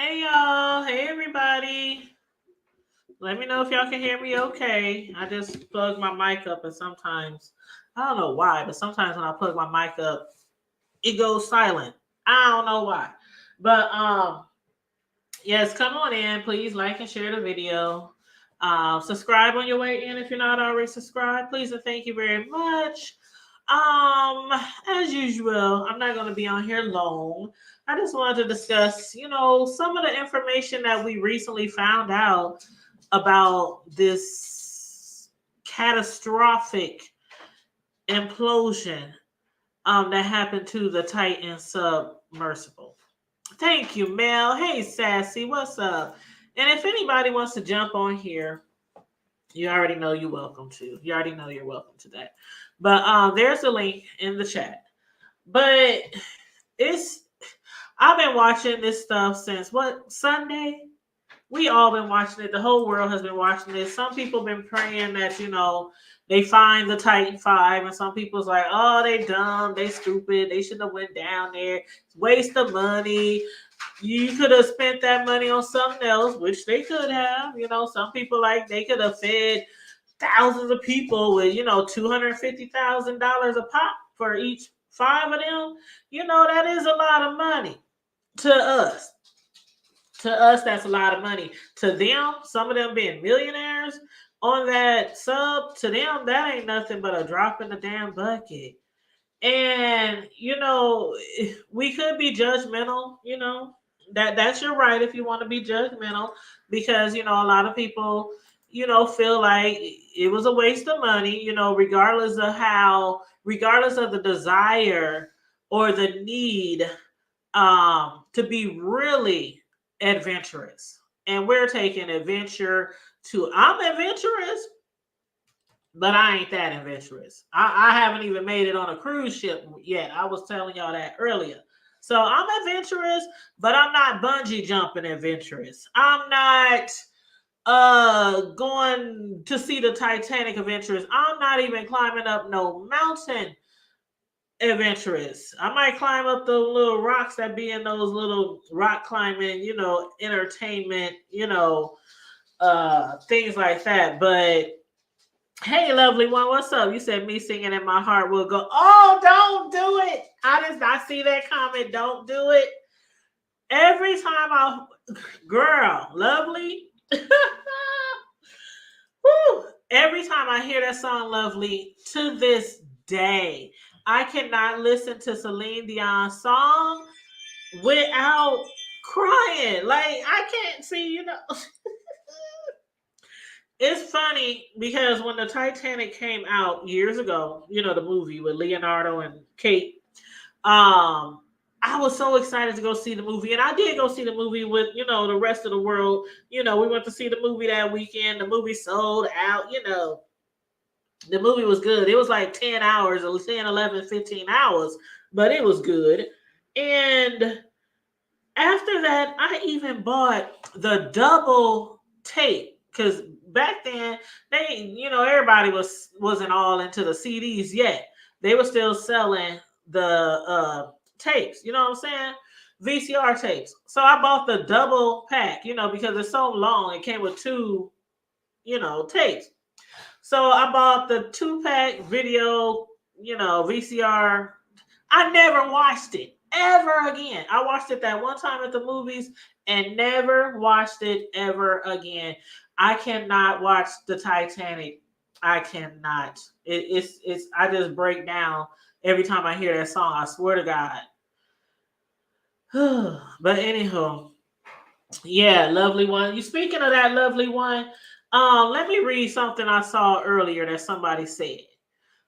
Hey y'all. Hey everybody. Let me know if y'all can hear me okay. I just plug my mic up and sometimes I don't know why, but sometimes when I plug my mic up, it goes silent. I don't know why. But yes, come on in. Please like and share the video. Subscribe on your way in if you're not already subscribed. Please and thank you very much. Um, as usual, I'm not going to be on here long. I just wanted to discuss, some of the information that we recently found out about this catastrophic implosion that happened to the Titan submersible. Thank you, Mel. Hey, Sassy, what's up? And if anybody wants to jump on here, you already know you're welcome to. You already know you're welcome to that. But there's a link in the chat. But it's I've been watching this stuff since what Sunday? We all been watching it. The whole world has been watching it. Some people been praying that they find the Titan Five, and some people's like, oh, they dumb, they stupid, they shouldn't have went down there. It's waste of money. You could have spent that money on something else, which they could have. Some people like they could have fed thousands of people with $250,000 a pop for each five of them. That is a lot of money to us. To us, that's a lot of money. To them, some of them being millionaires on that sub, to them, that ain't nothing but a drop in the damn bucket. And we could be judgmental. That's your right if you want to be judgmental, because a lot of people feel like it was a waste of money. Regardless of the desire or the need to be really adventurous. And we're taking adventure to I'm adventurous, but I ain't that adventurous. I haven't even made it on a cruise ship yet. I was telling y'all that earlier. So I'm adventurous, but I'm not bungee jumping adventurous. I'm not going to see the Titanic adventurous. I'm not even climbing up no mountain adventurous. I might climb up the little rocks that be in those little rock climbing, entertainment, things like that. But hey, lovely one, what's up? You said me singing in my heart will go. Oh, don't do it. I see that comment. Don't do it. Every time girl, lovely. Woo, every time I hear that song, lovely, to this day, I cannot listen to Celine Dion's song without crying. Like, I can't see. It's funny because when the Titanic came out years ago, the movie with Leonardo and Kate, I was so excited to go see the movie. And I did go see the movie with, the rest of the world. We went to see the movie that weekend. The movie sold out, The movie was good. It was like 10 hours, 10, 11, 15 hours, but it was good. And after that, I even bought the double tape because back then everybody wasn't all into the CDs yet. They were still selling the tapes. You know what I'm saying? VCR tapes. So I bought the double pack. Because it's so long. It came with two, tapes. So I bought the 2-pack video, VCR. I never watched it ever again. I watched it that one time at the movies and never watched it ever again. I cannot watch the Titanic. I cannot. It's I just break down every time I hear that song. I swear to God. But anyhow, yeah, lovely one. You speaking of that lovely one, let me read something I saw earlier that somebody said.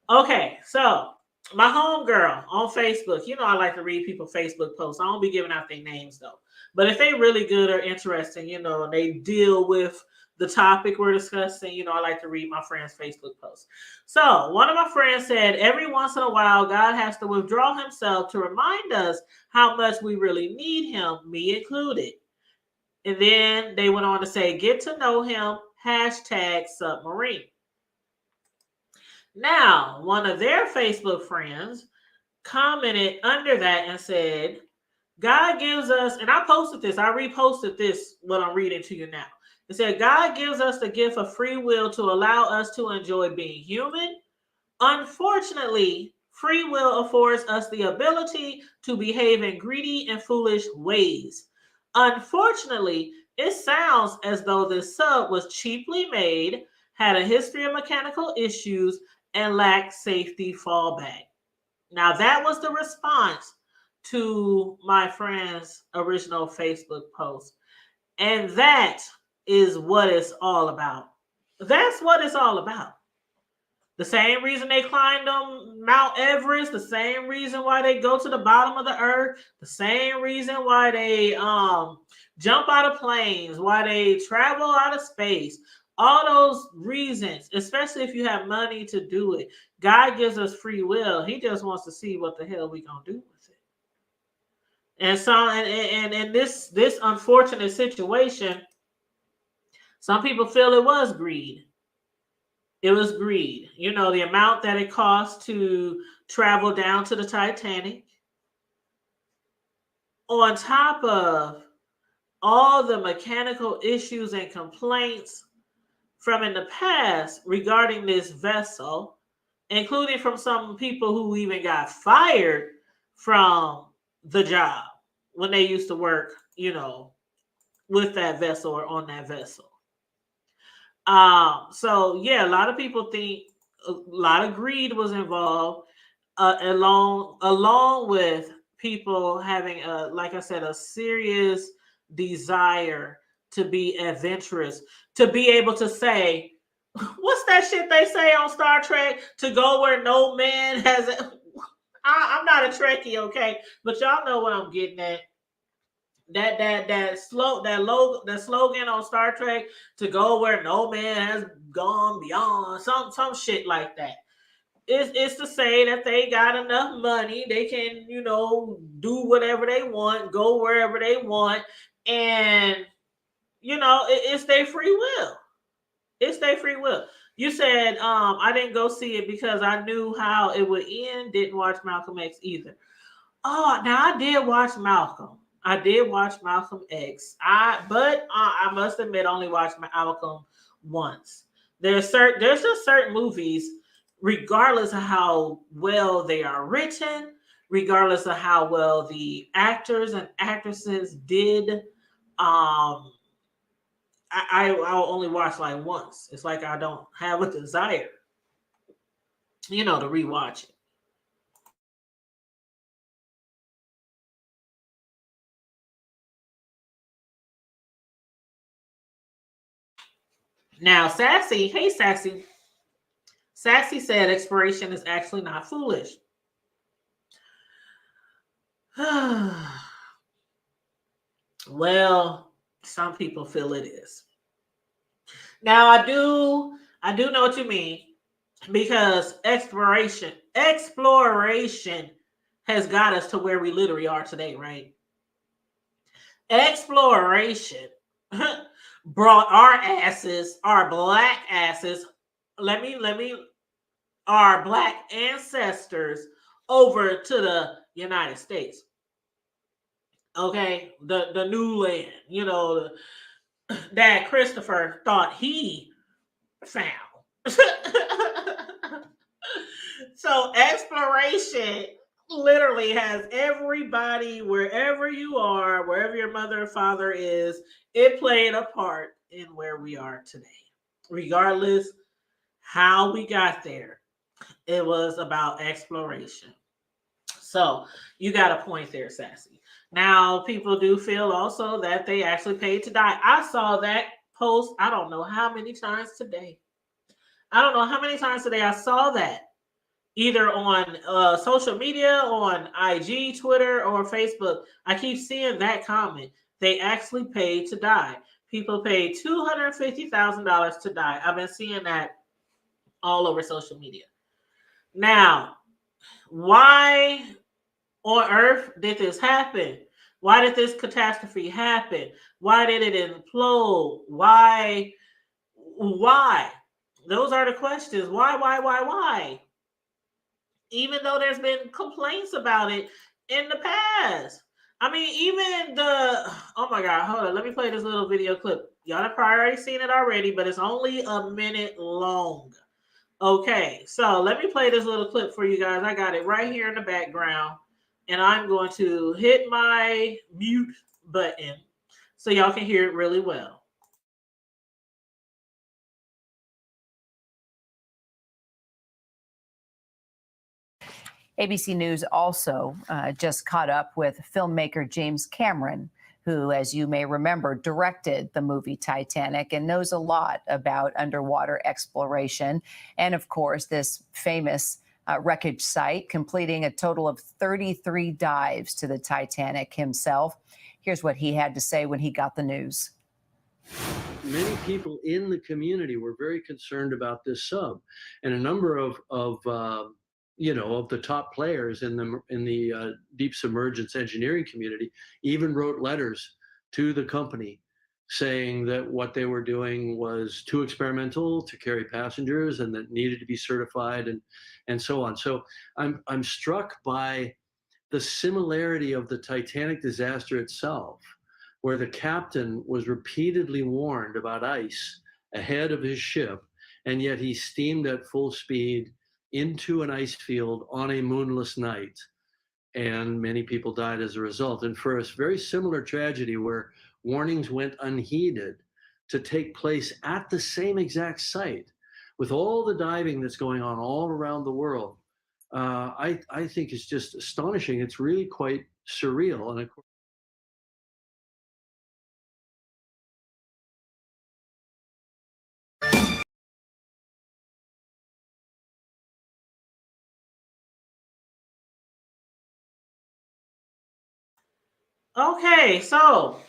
Okay, so my homegirl on Facebook, I like to read people's Facebook posts. I don't be giving out their names though. But if they really good or interesting, they deal with the topic we're discussing, I like to read my friends' Facebook posts. So one of my friends said, every once in a while, God has to withdraw himself to remind us how much we really need him, me included. And then they went on to say, get to know him, #submarine. Now, one of their Facebook friends commented under that and said, God gives us, and I posted this, I reposted this, what I'm reading to you now. It said, God gives us the gift of free will to allow us to enjoy being human. Unfortunately, free will affords us the ability to behave in greedy and foolish ways. Unfortunately, it sounds as though this sub was cheaply made, had a history of mechanical issues, and lacked safety fallback. Now, that was the response to my friend's original Facebook post. And that is what it's all about. That's what it's all about. The same reason they climbed on Mount Everest, the same reason why they go to the bottom of the earth, the same reason why they jump out of planes, why they travel out of space, all those reasons, especially if you have money to do it. God gives us free will. He just wants to see what the hell we gonna do with it. And so, and this unfortunate situation, some people feel it was greed. It was greed. You know, the amount that it cost to travel down to the Titanic, on top of all the mechanical issues and complaints from in the past regarding this vessel, including from some people who even got fired from the job when they used to work, you know, with that vessel or on that vessel. So yeah, a lot of people think a lot of greed was involved, along with people having a, like I said, a serious desire to be adventurous, to be able to say, what's that shit they say on Star Trek? To go where no man has. I'm not a Trekkie, okay, but y'all know what I'm getting at. That slogan on Star Trek, to go where no man has gone beyond, some shit like that. It's to say that they got enough money, they can, you know, do whatever they want, go wherever they want, and you know, it's their free will. It's their free will. You said I didn't go see it because I knew how it would end. Didn't watch Malcolm X either. Oh, now I did watch Malcolm. I did watch Malcolm X. But I must admit, only watched Malcolm once. There's just certain movies, regardless of how well they are written, regardless of how well the actors and actresses did. I'll only watch like once. It's like I don't have a desire, you know, to rewatch it. Now, Sassy, hey Sassy. Sassy said expiration is actually not foolish. Well, some people feel it is. Now, I do know what you mean, because exploration has got us to where we literally are today, right? Exploration brought our asses, our black asses, let me our black ancestors over to the United States. Okay, the new land, you know, that Christopher thought he found. So exploration literally has everybody, wherever you are, wherever your mother or father is, it played a part in where we are today. Regardless how we got there, it was about exploration. So you got a point there, Sassy. Now, people do feel also that they actually paid to die. I saw that post, I don't know how many times today. I don't know how many times today I saw that, either on social media, on IG, Twitter, or Facebook. I keep seeing that comment. They actually paid to die. People paid $250,000 to die. I've been seeing that all over social media. Now, why on earth did this happen? Why did this catastrophe happen? Why did it implode? Why? Why? Those are the questions. Why? Even though there's been complaints about it in the past. I mean, even oh my God, hold on. Let me play this little video clip. Y'all have probably already seen it already, but it's only a minute long. Okay, so let me play this little clip for you guys. I got it right here in the background, and I'm going to hit my mute button so y'all can hear it really well. ABC News also just caught up with filmmaker James Cameron, who, as you may remember, directed the movie Titanic and knows a lot about underwater exploration. And of course, this famous wreckage site, completing a total of 33 dives to the Titanic himself. Here's what he had to say when he got the news. Many people in the community were very concerned about this sub, and a number of the top players in the deep submergence engineering community even wrote letters to the company saying that what they were doing was too experimental to carry passengers and that needed to be certified and so on. So I'm struck by the similarity of the Titanic disaster itself, where the captain was repeatedly warned about ice ahead of his ship, and yet he steamed at full speed into an ice field on a moonless night, and many people died as a result. And for a very similar tragedy where warnings went unheeded to take place at the same exact site, with all the diving that's going on all around the world, I think it's just astonishing. It's really quite surreal. And of course, Okay, so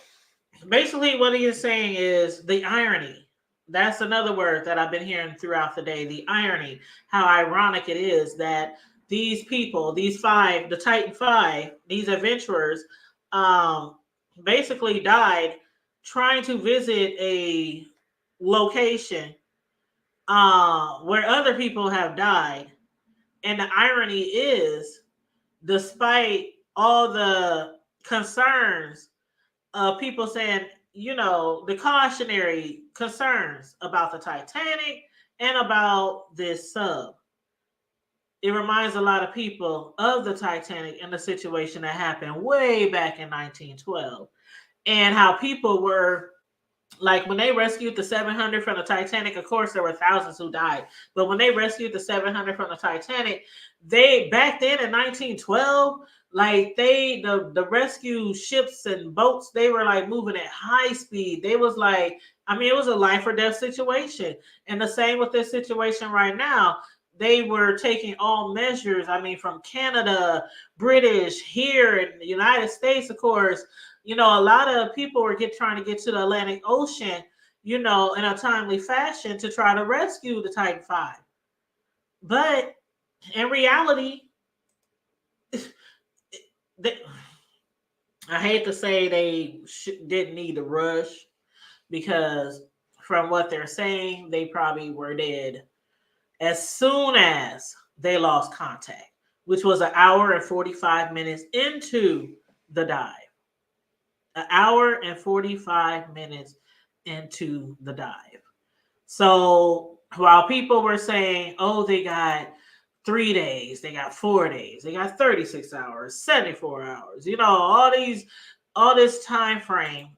basically what he is saying is the irony. That's another word that I've been hearing throughout the day. The irony, how ironic it is that these people, these five, the Titan Five, these adventurers, um, basically died trying to visit a location where other people have died. And the irony is, despite all the concerns people saying, the cautionary concerns about the Titanic and about this sub. It reminds a lot of people of the Titanic and the situation that happened way back in 1912 and how people were like when they rescued the 700 from the Titanic. Of course, there were thousands who died, but when they rescued the 700 from the Titanic, they back then in 1912, like the rescue ships and boats, they were like moving at high speed. They was like, I mean, it was a life or death situation, and the same with this situation right now. They were taking all measures. I mean, from Canada, British, here in the United States, of course, a lot of people were trying to get to the Atlantic Ocean, in a timely fashion to try to rescue the Titan Five. But in reality, I hate to say they didn't need to rush because from what they're saying, they probably were dead as soon as they lost contact, which was an hour and 45 minutes into the dive. An hour and 45 minutes into the dive. So while people were saying, oh, they got 3 days, they got 4 days, they got 36 hours, 74 hours, all this time frame,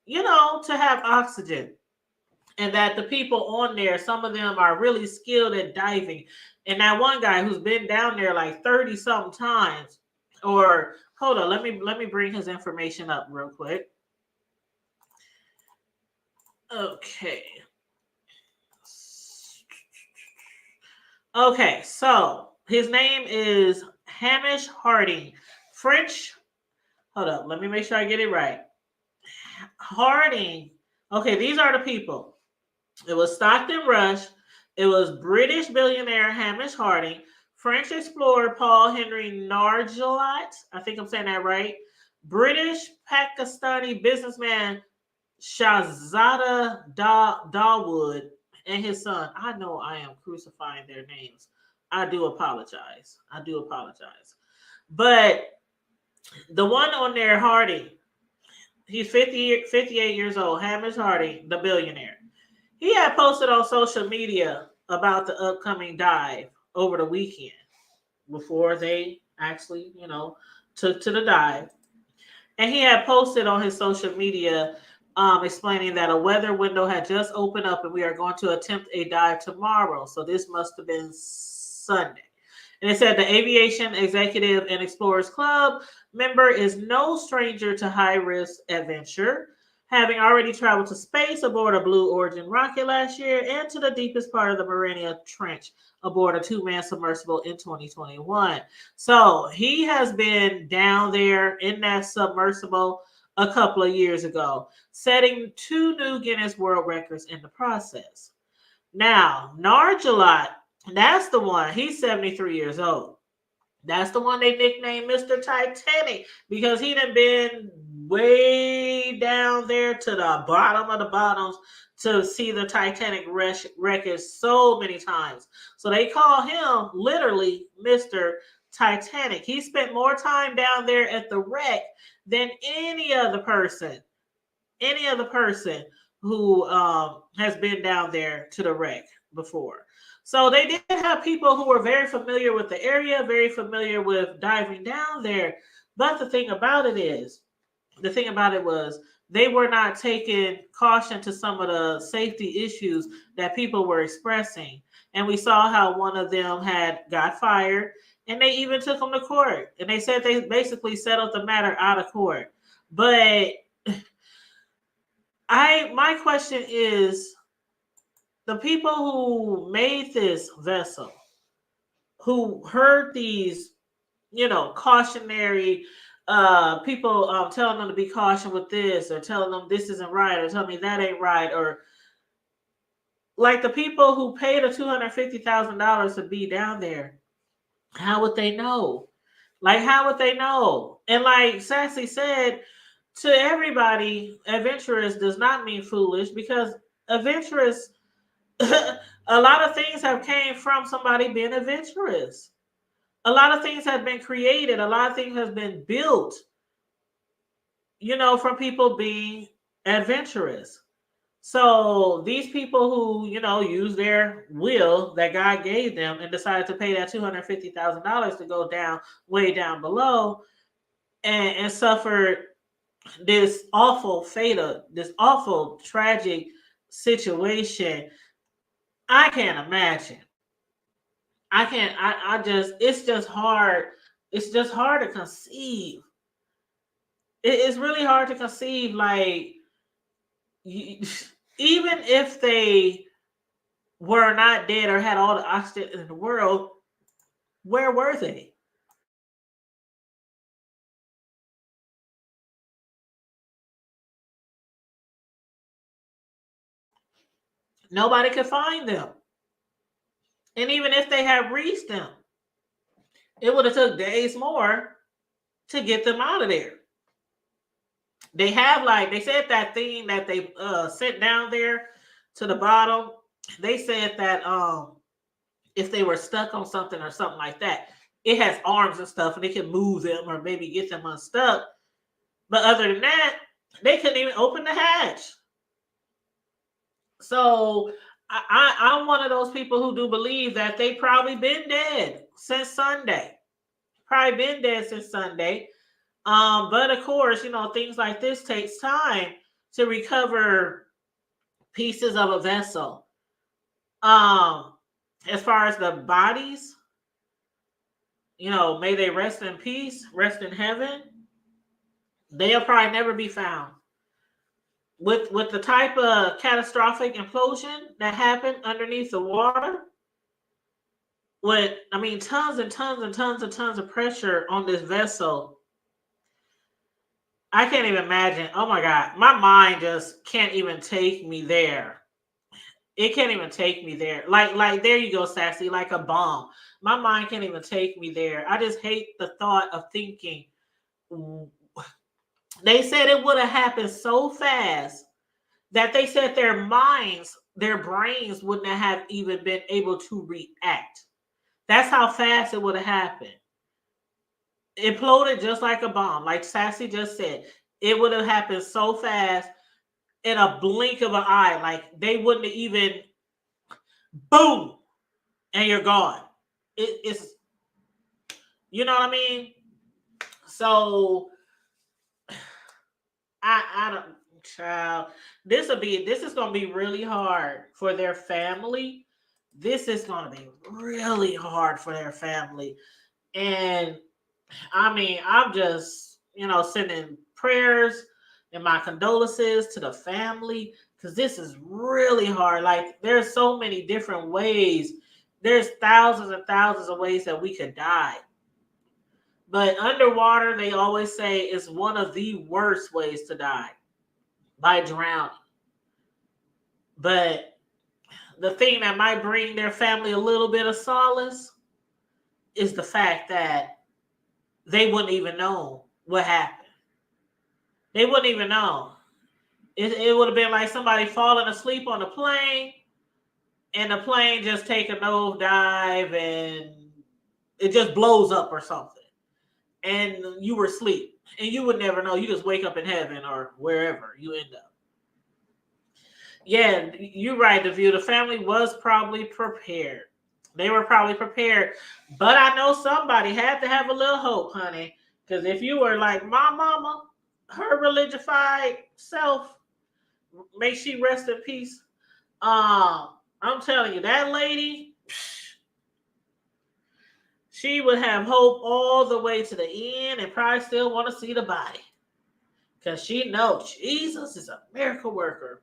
to have oxygen. And that the people on there, some of them are really skilled at diving. And that one guy who's been down there like 30 something times, or hold on, let me bring his information up real quick. Okay. Okay, so his name is Hamish Harding. French. Hold up, let me make sure I get it right. Harding. Okay, these are the people. It was Stockton Rush. It was British billionaire Hamish Harding. French explorer Paul Henry Nargeolet. I think I'm saying that right. British Pakistani businessman Shahzada Dawood and his son. I know I am crucifying their names. I do apologize. But The one on there, Hardy, he's 58 years old, Hamish Hardy, the billionaire. He had posted on social media about the upcoming dive over the weekend before they actually, took to the dive. And he had posted on his social media explaining that a weather window had just opened up and we are going to attempt a dive tomorrow. So this must have been Sunday. And it said the Aviation Executive and Explorers Club member is no stranger to high risk adventure, having already traveled to space aboard a Blue Origin rocket last year and to the deepest part of the Mariana Trench aboard a 2-man submersible in 2021. So he has been down there in that submersible a couple of years ago, setting 2 new Guinness World Records in the process. Now, Narjalot, that's the one. He's 73 years old. That's the one they nicknamed Mr. Titanic because he done been way down there to the bottom of the bottoms to see the Titanic wreckage so many times. So they call him literally Mr. Titanic. He spent more time down there at the wreck than any other person who has been down there to the wreck before. So they did have people who were very familiar with the area, very familiar with diving down there. But the thing about it was they were not taking caution to some of the safety issues that people were expressing. And we saw how one of them got fired and they even took him to court. And they said they basically settled the matter out of court. But my question is, the people who made this vessel, who heard these, cautionary people telling them to be cautious with this, or telling them this isn't right, or telling me that ain't right, or like the people who paid the $250,000 to be down there, how would they know? Like, how would they know? And like Sassy said, to everybody, adventurous does not mean foolish, because adventurous, a lot of things have came from somebody being adventurous. A lot of things have been created. A lot of things have been built, from people being adventurous. So these people who, use their will that God gave them and decided to pay that $250,000 to go down, way down below, and suffer this awful fatal, this awful tragic situation. I can't imagine. It's just hard. It's just hard to conceive. It's really hard to conceive. Like, even if they were not dead or had all the oxygen in the world, where were they? Nobody could find them. And even if they had reached them, it would have took days more to get them out of there. They have, like, they said that thing that they sent down there to the bottom. They said that if they were stuck on something or something like that, it has arms and stuff and they can move them or maybe get them unstuck. But other than that, they couldn't even open the hatch. So I'm one of those people who do believe that they probably been dead since Sunday. But of course, things like this takes time to recover pieces of a vessel. As far as the bodies, may they rest in peace, rest in heaven. They'll probably never be found. With the type of catastrophic implosion that happened underneath the water, tons and tons and tons and tons of pressure on this vessel. I can't even imagine. Oh my God, my mind just can't even take me there. It can't even take me there. Like there you go, Sassy, like a bomb. My mind can't even take me there. I just hate the thought of thinking. They said it would have happened so fast that they said their brains wouldn't have even been able to react. That's how fast it would have happened. imploded just like a bomb. Like Sassy just said, it would have happened so fast in a blink of an eye. Like they wouldn't have even, boom, and you're gone. It's, you know what I mean? So I don't, child. This is gonna be really hard for their family. This is gonna be really hard for their family. And I mean, I'm just, sending prayers and my condolences to the family because this is really hard. Like, there's so many different ways. There's thousands and thousands of ways that we could die. But underwater, they always say is one of the worst ways to die, by drowning. But the thing that might bring their family a little bit of solace is the fact that they wouldn't even know what happened. They wouldn't even know. It would have been like somebody falling asleep on the plane and the plane just take a nose dive and it just blows up or something. And you were asleep and you would never know. You just wake up in heaven or wherever you end up. Yeah, you're right, The View. The family was probably prepared. They were probably prepared. But I know somebody had to have a little hope, honey. Because if you were like my mama, her religified self, may she rest in peace. I'm telling you, that lady, she would have hope all the way to the end and probably still want to see the body. Because she knows Jesus is a miracle worker.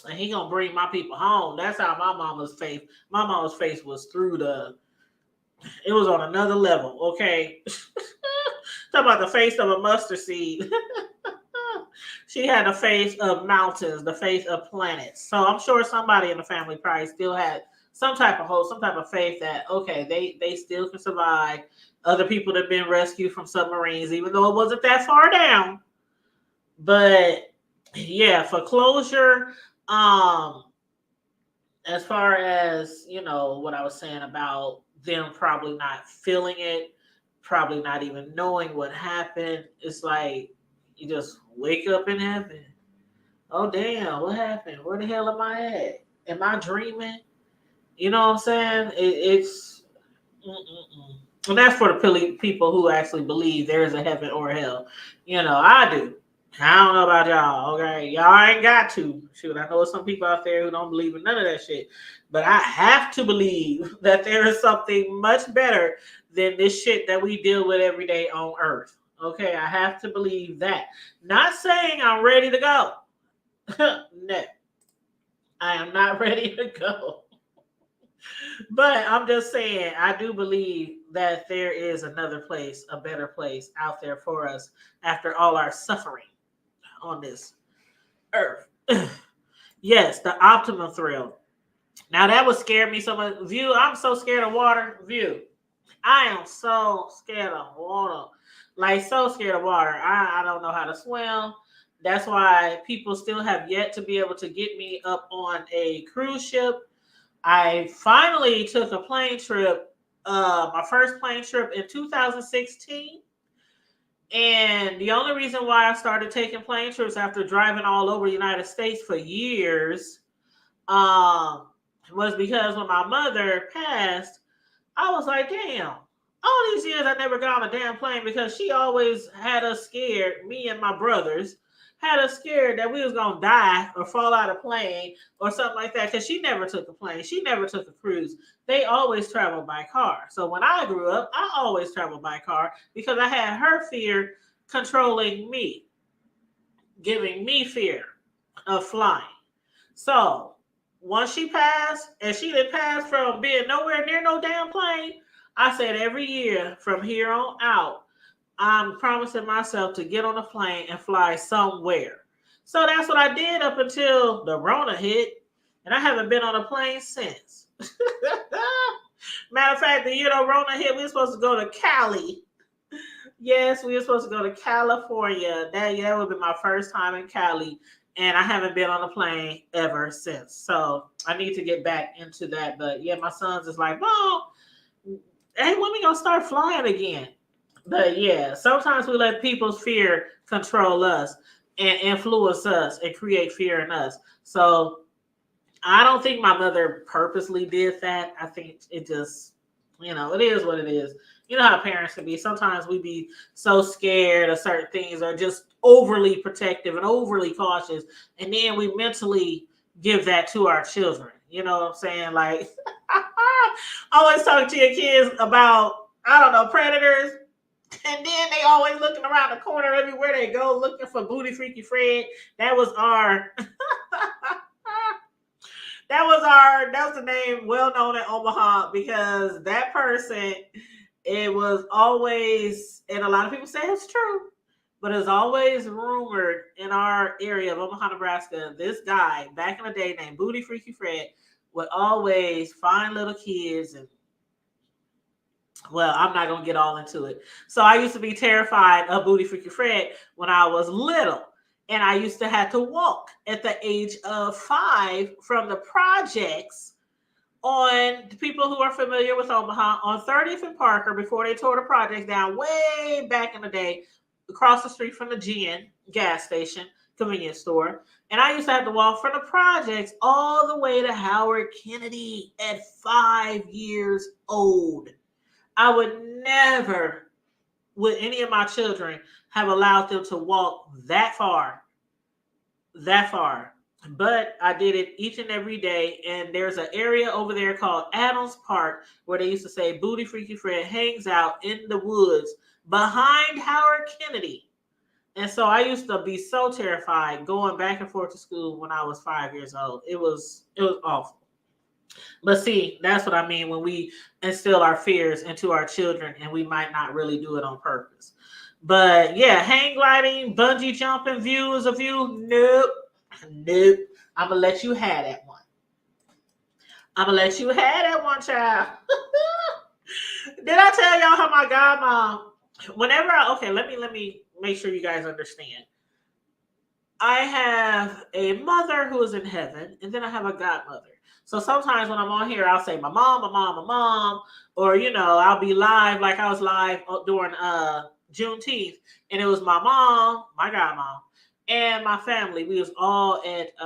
And he gonna bring my people home. That's how my mama's faith. My mama's faith was it was on another level, okay? Talk about the face of a mustard seed. She had the face of mountains, the face of planets. So I'm sure somebody in the family probably still had some type of hope, some type of faith that, okay, they still can survive. Other people that have been rescued from submarines, even though it wasn't that far down. But yeah, for closure, as far as, what I was saying about them probably not feeling it, probably not even knowing what happened, it's like you just wake up in heaven. Oh, damn, what happened? Where the hell am I at? Am I dreaming? You know what I'm saying? It's, and that's for the people who actually believe there is a heaven or a hell. I do. I don't know about y'all, okay? Y'all ain't got to. Shoot, I know some people out there who don't believe in none of that shit. But I have to believe that there is something much better than this shit that we deal with every day on Earth. Okay, I have to believe that. Not saying I'm ready to go. No, I am not ready to go. But I'm just saying, I do believe that there is another place, a better place out there for us after all our suffering on this earth. Yes, the optimum thrill. Now that would scare me so much. View, I'm so scared of water. View, I am so scared of water. Like, so scared of water. I don't know how to swim. That's why people still have yet to be able to get me up on a cruise ship. I finally took a plane trip, my first plane trip in 2016. And the only reason why I started taking plane trips after driving all over the United States for years was because when my mother passed, I was like, damn, all these years I never got on a damn plane because she always had us scared, me and my brothers, had us scared that we was going to die or fall out of plane or something like that because she never took a plane. She never took a cruise. They always traveled by car. So when I grew up, I always traveled by car because I had her fear controlling me, giving me fear of flying. So once she passed, and she didn't pass from being nowhere near no damn plane, I said every year from here on out, I'm promising myself to get on a plane and fly somewhere. So that's what I did up until the Rona hit, and I haven't been on a plane since. Matter of fact, the year the Rona hit, we were supposed to go to Cali. Yes, we were supposed to go to California. That would be my first time in Cali, and I haven't been on a plane ever since. So I need to get back into that. But yeah, my son's is like, Mom, hey, when we gonna start flying again? But yeah, sometimes we let people's fear control us and influence us and create fear in us. So I don't think my mother purposely did that. I think it just, it is what it is. You know how parents can be. Sometimes we be so scared of certain things or just overly protective and overly cautious. And then we mentally give that to our children. You know what I'm saying? Like, always talk to your kids about, I don't know, predators. And then they always looking around the corner everywhere they go looking for Booty Freaky Fred. That was our that was the name well known in Omaha because that person, it was always, and a lot of people say it's true, but it's always rumored in our area of Omaha, Nebraska, this guy back in the day named Booty Freaky Fred would always find little kids and, well, I'm not gonna get all into it. So I used to be terrified of Booty Freaky Fred when I was little. And I used to have to walk at the age of 5 from the projects on the people who are familiar with Omaha on 30th and Parker before they tore the projects down way back in the day, across the street from the GN gas station, convenience store. And I used to have to walk from the projects all the way to Howard Kennedy at 5 years old. I would never, with any of my children, have allowed them to walk that far, that far. But I did it each and every day. And there's an area over there called Adams Park where they used to say Booty Freaky Fred hangs out in the woods behind Howard Kennedy. And so I used to be so terrified going back and forth to school when I was 5 years old. It was awful. But see, that's what I mean when we instill our fears into our children and we might not really do it on purpose. But yeah, hang gliding, bungee jumping, views of you. Nope. Nope. I'm gonna let you have that one. I'm gonna let you have that one, child. Did I tell y'all how my godmom, okay, let me make sure you guys understand. I have a mother who is in heaven, and then I have a godmother. So sometimes when I'm on here, I'll say my mom, my mom, my mom, or I'll be live like I was live during Juneteenth, and it was my mom, my godmom, and my family. We was all at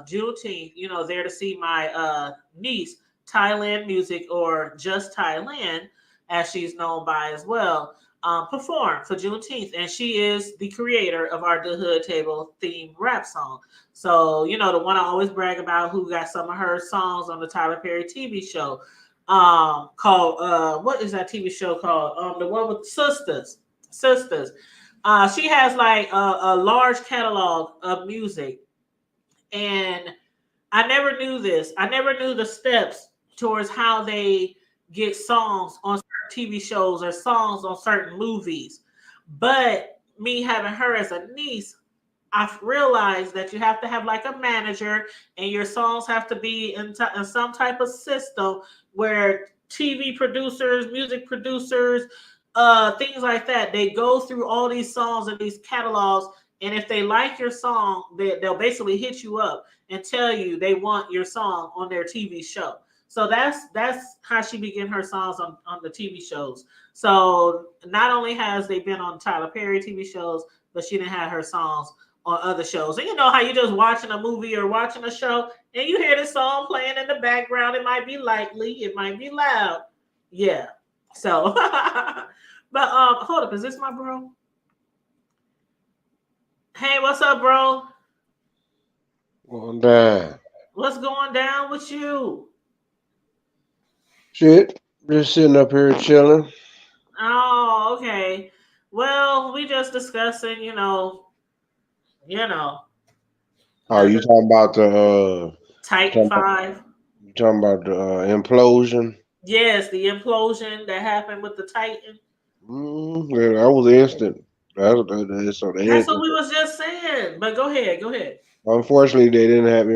Juneteenth, there to see my niece, Thailand Music, or just Thailand, as she's known by as well, perform for Juneteenth, and she is the creator of our The Hood Table theme rap song. So, the one I always brag about, who got some of her songs on the Tyler Perry TV show, called what is that TV show called? The one with Sisters. Sisters. She has like a large catalog of music, and I never knew this. I never knew the steps towards how they get songs on certain TV shows or songs on certain movies. But me having her as a niece, I've realized that you have to have like a manager, and your songs have to be in some type of system where TV producers, music producers, things like that, they go through all these songs and these catalogs. And if they like your song, they'll basically hit you up and tell you they want your song on their TV show. So that's how she began her songs on the TV shows. So not only has they been on Tyler Perry TV shows, but she didn't have her songs on other shows. And you know how you just watching a movie or watching a show and you hear this song playing in the background. It might be lightly, it might be loud. Yeah. So but hold up, is this my bro? Hey, what's up, bro? Going down. What's going down with you? Shit. Just sitting up here chilling. Oh, okay. Well, we just discussing, you know, Oh, you the talking about the Titan talking about, 5. you talking about the implosion? Yes, the implosion that happened with the Titan. Yeah, that was instant. So That's what we was just saying. But go ahead, go ahead. unfortunately they didn't have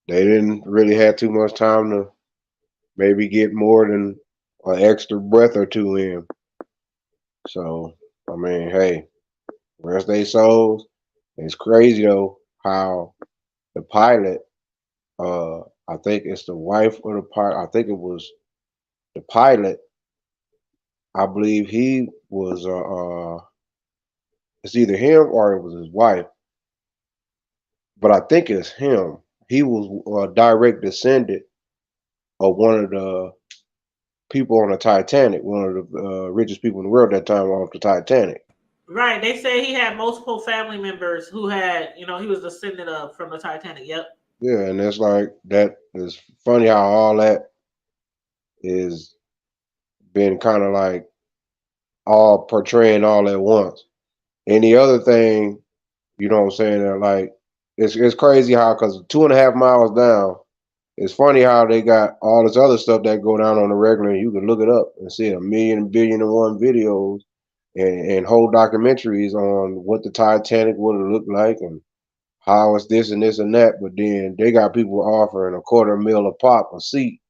they didn't really have too much time to maybe get more than an extra breath or two in. So I mean, hey, rest they souls. It's crazy though how the pilot, I think it's the wife of the pilot. I think it was the pilot I believe he was it's either him or it was his wife, but I think it's him. He was a direct descendant of one of the people on the Titanic, one of the richest people in the world at that time off the Titanic. Right. They say he had multiple family members who had, he was descended of from the Titanic. Yep. Yeah, and it's like that is funny how all that is been kind of like all portraying all at once. And the other thing, you know what I'm saying, that like it's crazy how because 2.5 miles down, it's funny how they got all this other stuff that go down on the regular, and you can look it up and see a million, billion and one videos and whole documentaries on what the Titanic would have looked like and how it's this and this and that. But then they got people offering $250,000 a pop a seat,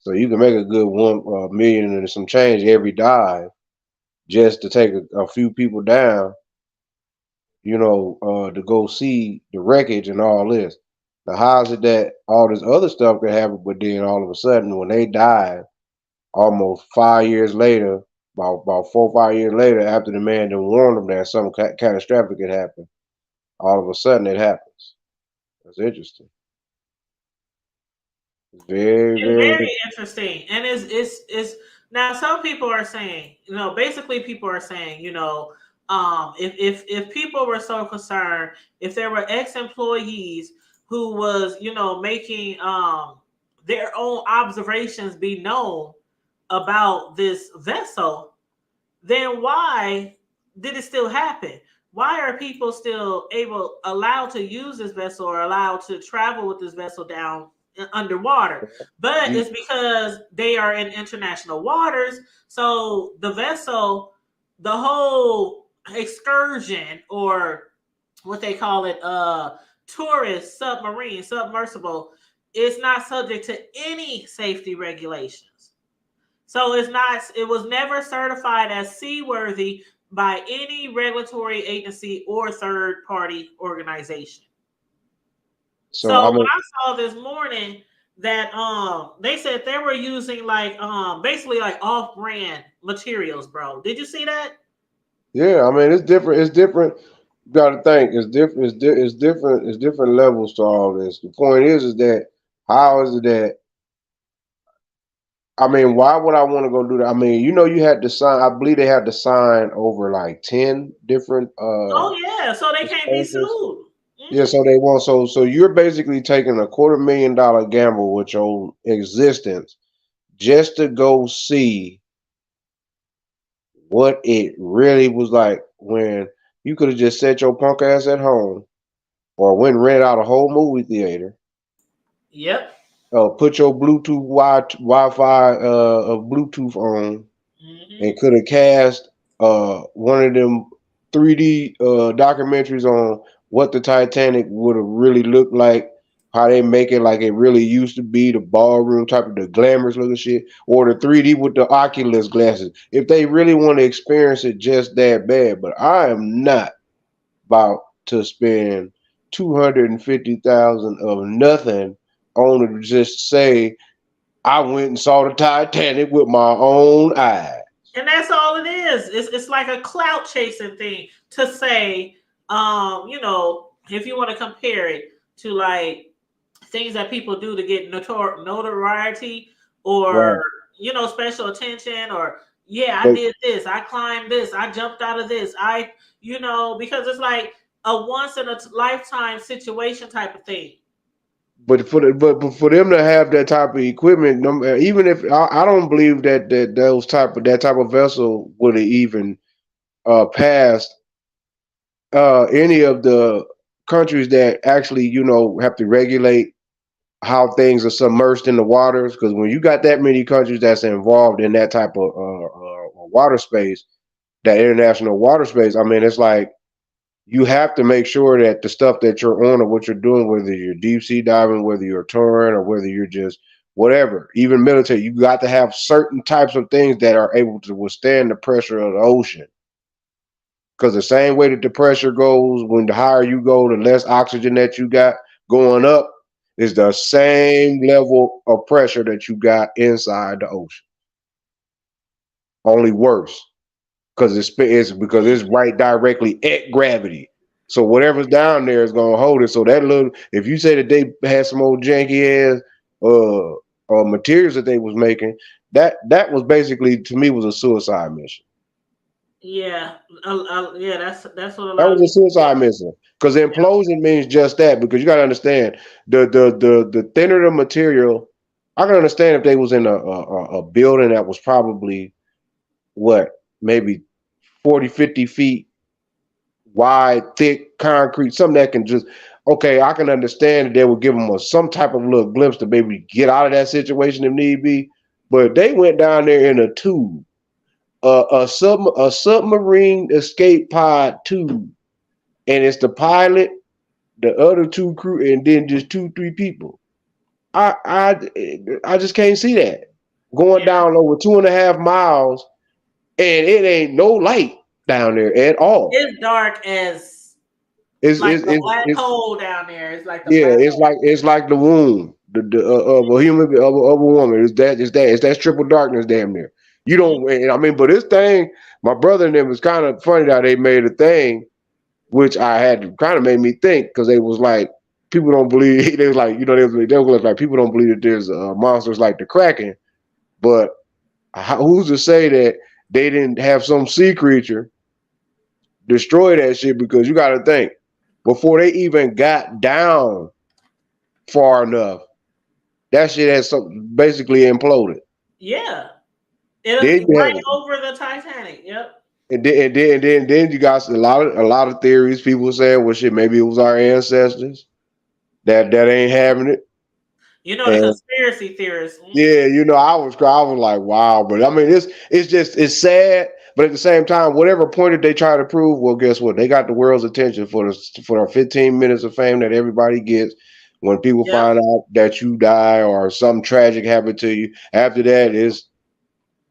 so you can make a good 1 million and some change every dive just to take a few people down, to go see the wreckage and all this. Now, how is it that all this other stuff could happen, but then all of a sudden, when they died, almost 5 years later, about 4 or 5 years later, after the man done warned them that something catastrophic had happened, all of a sudden it happens. That's interesting. Very, It's very. very interesting. And it's now some people are saying, basically people are saying, if people were so concerned, if there were ex-employees who was, making their own observations be known about this vessel, then why did it still happen? Why are people still allowed to use this vessel or allowed to travel with this vessel down underwater? But it's because they are in international waters. So the vessel, the whole excursion, or what they call it, tourist submarine, submersible, is not subject to any safety regulations. So it was never certified as seaworthy by any regulatory agency or third party organization. So I So when mean, I saw this morning that they said they were using like basically like off brand materials, bro. Did you see that? yeah, I mean it's different. It's different. You got to think it's different. It's different. It's different levels to all this. The point is that how is it that I mean, why would I want to go do that? I mean, you had to sign. I believe they had to sign over like 10 different Oh yeah, so they can't be disclosures. sued. Yeah, so they want so you're basically taking $250,000 gamble with your existence just to go see what it really was like when you could have just set your punk ass at home or went and rent out a whole movie theater. Yep. Put your Bluetooth Wi-Fi of Bluetooth on and Mm-hmm. could have cast one of them 3D documentaries on what the Titanic would have really looked like, how they make it like it really used to be, the ballroom type of the glamorous looking shit, or the 3D with the Oculus glasses. If they really want to experience it just that bad, but I am not about to spend 250,000 of nothing on to just say I went and saw the Titanic with my own eyes. And that's all it is. It's like a clout chasing thing to say, if you want to compare it to like things that people do to get notoriety or Right. special attention, or yeah, I But did this, I climbed this, I jumped out of this, because it's like a once in a lifetime situation type of thing. but for them to have that type of equipment, even if I don't believe that type of vessel would have even passed any of the countries that actually have to regulate how things are submerged in the waters. Because when you got that many countries that's involved in that type of water space, that international water space, I mean, it's like you have to make sure that the stuff that you're on or what you're doing, whether you're deep sea diving, whether you're touring, or whether you're just whatever, even military, you got to have certain types of things that are able to withstand the pressure of the ocean. Because the same way that the pressure goes, when the higher you go, the less oxygen that you got going up is the same level of pressure that you got inside the ocean. only worse because it's right directly at gravity. So whatever's down there is gonna hold it. So that little, if you say that they had some old janky ass materials that they was making, that was basically, to me, was a suicide mission. Yeah, yeah. That's what a That lot of was a people say. suicide mission because implosion means just that. Because you got to understand the thinner the material. I can understand if they was in a building that was probably what, maybe 40, 50 feet wide, thick concrete, something that can just, okay, I can understand that they would give them some type of little glimpse to maybe get out of that situation if need be. But they went down there in a tube, a submarine escape pod tube, and it's the pilot, the other two crew, and then just 2, 3 people. I just can't see that going Yeah, down over 2.5 miles, and it ain't no light down there at all. it's dark as It's like it's the it's, black it's hole down there. It's like the yeah, black hole. it's like the womb of a human, of a woman. It's that triple darkness, damn near. You don't, and I mean, but this thing, my brother and them, was kind of funny how they made a thing, which I had to kind of made me think, because they was like, people don't believe. They was like, they was like, people don't believe that there's monsters like the Kraken, but who's to say that they didn't have some sea creature destroy that shit? Because you got to think, before they even got down far enough, that shit has basically imploded. Yeah, it was Then you right have, over the Titanic. Yep. and then you got a lot of theories. People saying, well, shit, maybe it was our ancestors that ain't having it. You know the And conspiracy theorists. yeah, I was like, wow. But I mean, it's sad. But at the same time, whatever point that they try to prove, well, guess what? They got the world's attention for the 15 minutes of fame that everybody gets. When people Yep. find out that you die or something tragic happened to you, after that is,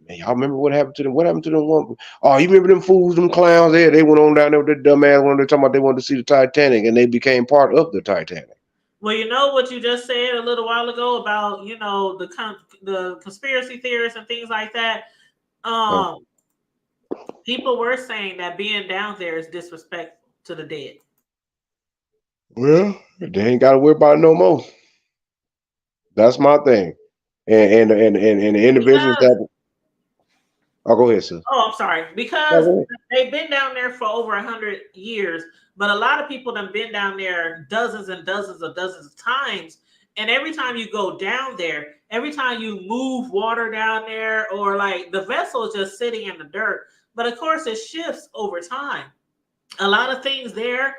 man, y'all remember what happened to them? What happened to them? Oh, you remember them fools, them clowns? Yeah, they went on down there with that dumbass when they're talking about they wanted to see the Titanic, and they became part of the Titanic. Well, you know what you just said a little while ago about the conspiracy theorists and things like that. Uh, Um, People were saying that being down there is disrespectful to the dead. well, they ain't got to worry about it no more. That's my thing. And the individuals Because that, oh, go ahead, sir. Oh, I'm sorry. No, Because go ahead. they've been down there for over 100 years, but a lot of people have been down there dozens and dozens of times. And every time you go down there, every time you move water down there, or like the vessel is just sitting in the dirt. But of course, it shifts over time. A lot of things there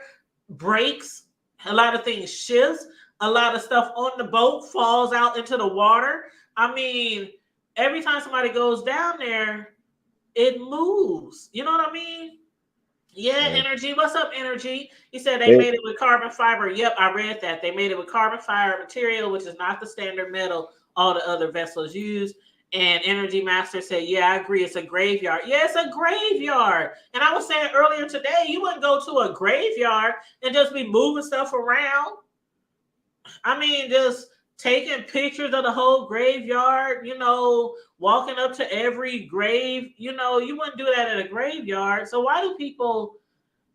breaks, a lot of things shifts, a lot of stuff on the boat falls out into the water. I mean, every time somebody goes down there, it moves. You know what I mean? Yeah, Yeah. energy. What's up, energy? He said they They, made it with carbon fiber. Yep, I read that. They made it with carbon fiber material, which is not the standard metal all the other vessels use. And Energy Master said, yeah, I agree. It's a graveyard. Yeah, it's a graveyard. And I was saying earlier today, you wouldn't go to a graveyard and just be moving stuff around. I mean, just taking pictures of the whole graveyard, walking up to every grave, you wouldn't do that at a graveyard. So why do people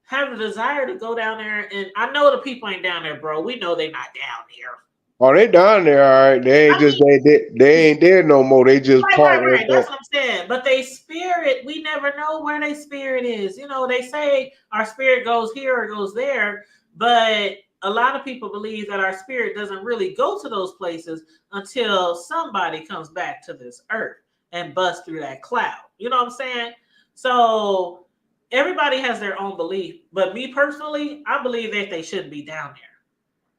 have a desire to go down there? And I know the people ain't down there, bro. We know they're not down there. oh, they down there, all right. They ain't I just mean, they ain't there no more. They just right. partner. That's what I'm saying. But they spirit, we never know where their spirit is. They say our spirit goes here or goes there, but a lot of people believe that our spirit doesn't really go to those places until somebody comes back to this earth and busts through that cloud. You know what I'm saying? So everybody has their own belief. But me personally, I believe that they shouldn't be down there.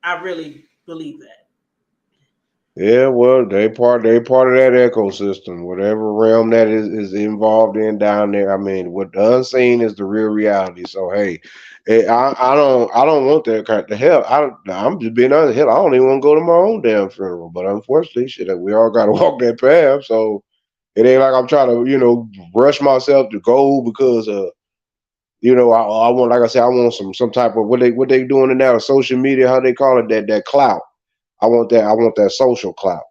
I really believe that. Yeah, well, they part of that ecosystem, whatever realm that is involved in down there. I mean, what the unseen is the real reality. So hey, I don't want that kind of hell. I'm just being honest. Hell, I don't even want to go to my own damn funeral. But unfortunately, shit, we all got to walk that path. So it ain't like I'm trying to rush myself to go because I want, like I said, I want some type of what they doing in now, social media, how they call it, that clout. I want that social clout.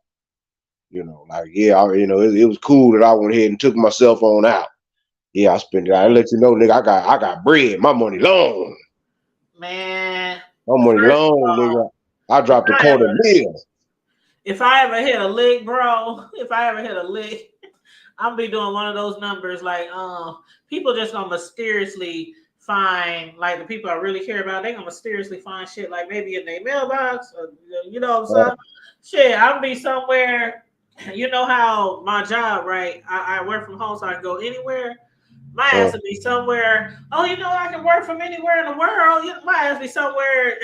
Like, yeah, it was cool that I went ahead and took my cell phone out. Yeah, I spent it. I let you know, nigga, I got bread. My money long. Man, My money first of long, all, nigga. I dropped a quarter meal. if I ever hit a lick, bro, I'm gonna be doing one of those numbers like people just gonna mysteriously find, like, the people I really care about, they gonna mysteriously find shit like maybe in their mailbox or, you know what I'm saying? Shit, I'll be somewhere. You know how my job, right? I work from home so I can go anywhere. My ass would be somewhere. Oh, I can work from anywhere in the world. My ass be somewhere.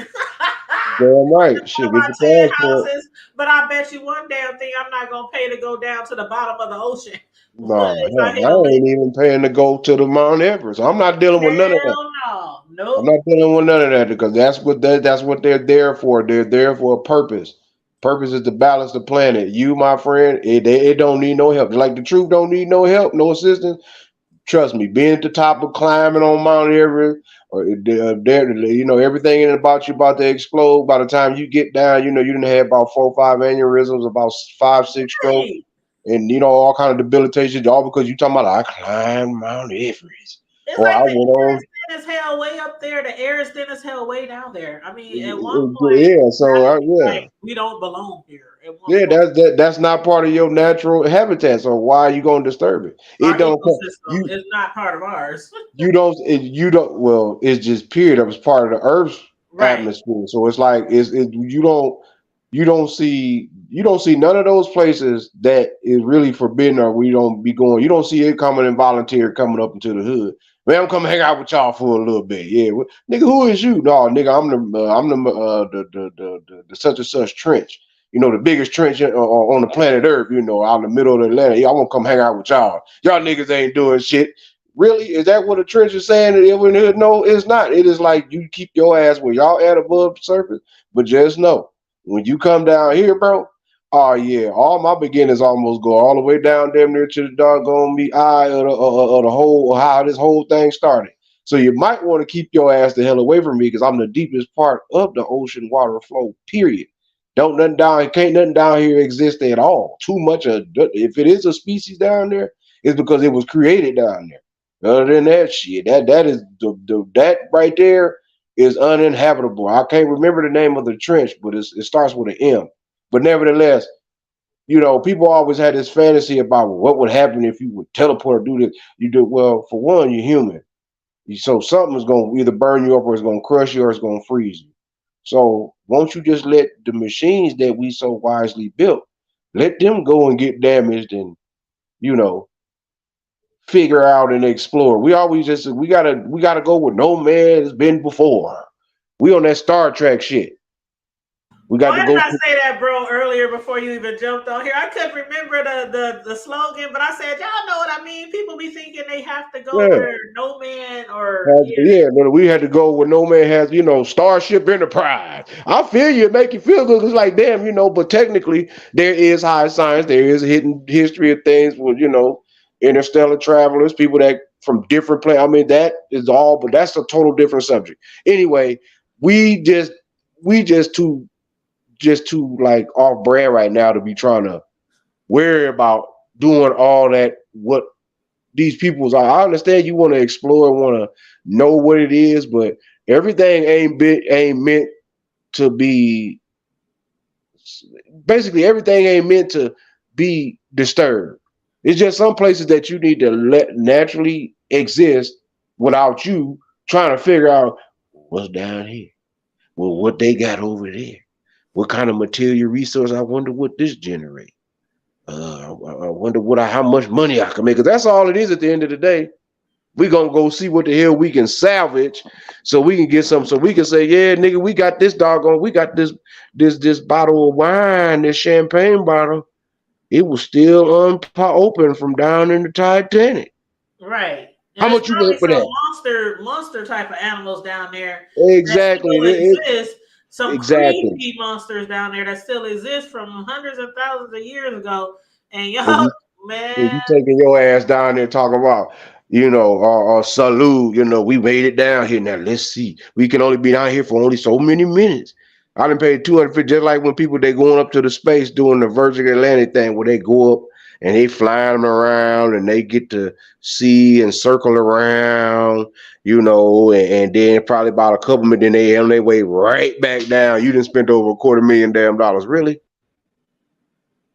Damn right. Shit, get My your 10 passport. houses, but I bet you one damn thing I'm not gonna pay to go down to the bottom of the ocean. Nah, If I hell, hit I a lick. ain't even paying to go to the Mount Everest. I'm not dealing with none of that. Hell no. I'm Nope. not dealing with none of that because that's what they're there for. They're there for a purpose. Purpose is to balance the planet. You, my friend, it don't need no help. Like the truth don't need no help, no assistance. Trust me, being at the top of climbing on Mount Everest, or everything in about you about to explode. By the time you get down, you didn't have about 4 or 5 aneurysms, about 5, 6 strokes, Right. and all kind of debilitation, all because you talking about I climbed Mount Everest, It's or like I the went air on. is thin as hell way up there. The air is thin as hell way down there. I mean, at one point, Yeah, so yeah. like, we don't belong here. At one Yeah, point, that's not part of your natural habitat. So why are you gonna disturb it? It our don't ecosystem you is not part of ours. you don't well, it's just period. That was part of the Earth's Right. atmosphere. So it's like you don't see none of those places that is really forbidden or we don't be going. You don't see it coming in volunteer coming up into the hood. Man, I'm coming hang out with y'all for a little bit. Yeah, nigga, who is you? No, nigga, I'm the such and such trench. The biggest trench on the planet Earth. Out in the middle of the Atlantic. Yeah, I want to come hang out with y'all. Y'all niggas ain't doing shit. Really? Is that what a trench is saying? No, it's not. It is like you keep your ass where y'all at above the surface. But just know, when you come down here, bro, oh yeah, all my beginners almost go all the way down damn near to the doggone me eye of the whole how this whole thing started. So you might want to keep your ass the hell away from me because I'm the deepest part of the ocean water flow. Period. Can't nothing down here exist at all. Too much of if it is a species down there, it's because it was created down there. Other than that shit, that is that right there is uninhabitable. I can't remember the name of the trench, but it starts with an M. But nevertheless, people always had this fantasy about what would happen if you would teleport or do this. You do well. For one, you're human, so something is going to either burn you up or it's going to crush you or it's going to freeze you. So won't you just let the machines that we so wisely built, let them go and get damaged and you know figure out and explore. We always we gotta go where no man has been before. We on that Star Trek shit. We got to Why did go I to say that, bro, earlier before you even jumped on here? I couldn't remember the slogan, but I said, y'all know what I mean. People be thinking they have to go yeah. where no man or But we had to go where no man has, Starship Enterprise. I feel you, it make you feel good. It's like, damn, but technically there is high science, there is a hidden history of things with, interstellar travelers, people that from different planets. I mean, that is all, but that's a total different subject. Anyway, we just too like off brand right now to be trying to worry about doing all that what these people's are. I understand you want to explore, want to know what it is, but everything ain't meant to be. Basically, everything ain't meant to be disturbed. It's just some places that you need to let naturally exist without you trying to figure out what's down here. Well, what they got over there. What kind of material resource? I wonder what this generates. I wonder how much money I can make. Cause that's all it is at the end of the day. We gonna go see what the hell we can salvage, so we can get some. So we can say, yeah, nigga, we got this doggone, we got this bottle of wine, this champagne bottle. It was still open from down in the Titanic. right. And How there's much you probably want for some that? monster type of animals down there that Exactly. still exist. Some Exactly. creepy monsters down there that still exist from hundreds of thousands of years ago. And And y'all, you, and man, you taking your ass down there talking about, salute, we made it down here. Now let's see. We can only be down here for only so many minutes. I done paid 250, just like when people they going up to the space doing the Virgin Atlantic thing where they go up and they flying them around and they get to see and circle around, and then probably about a couple minutes, then they on their way right back down. You done spent over $250,000. Really?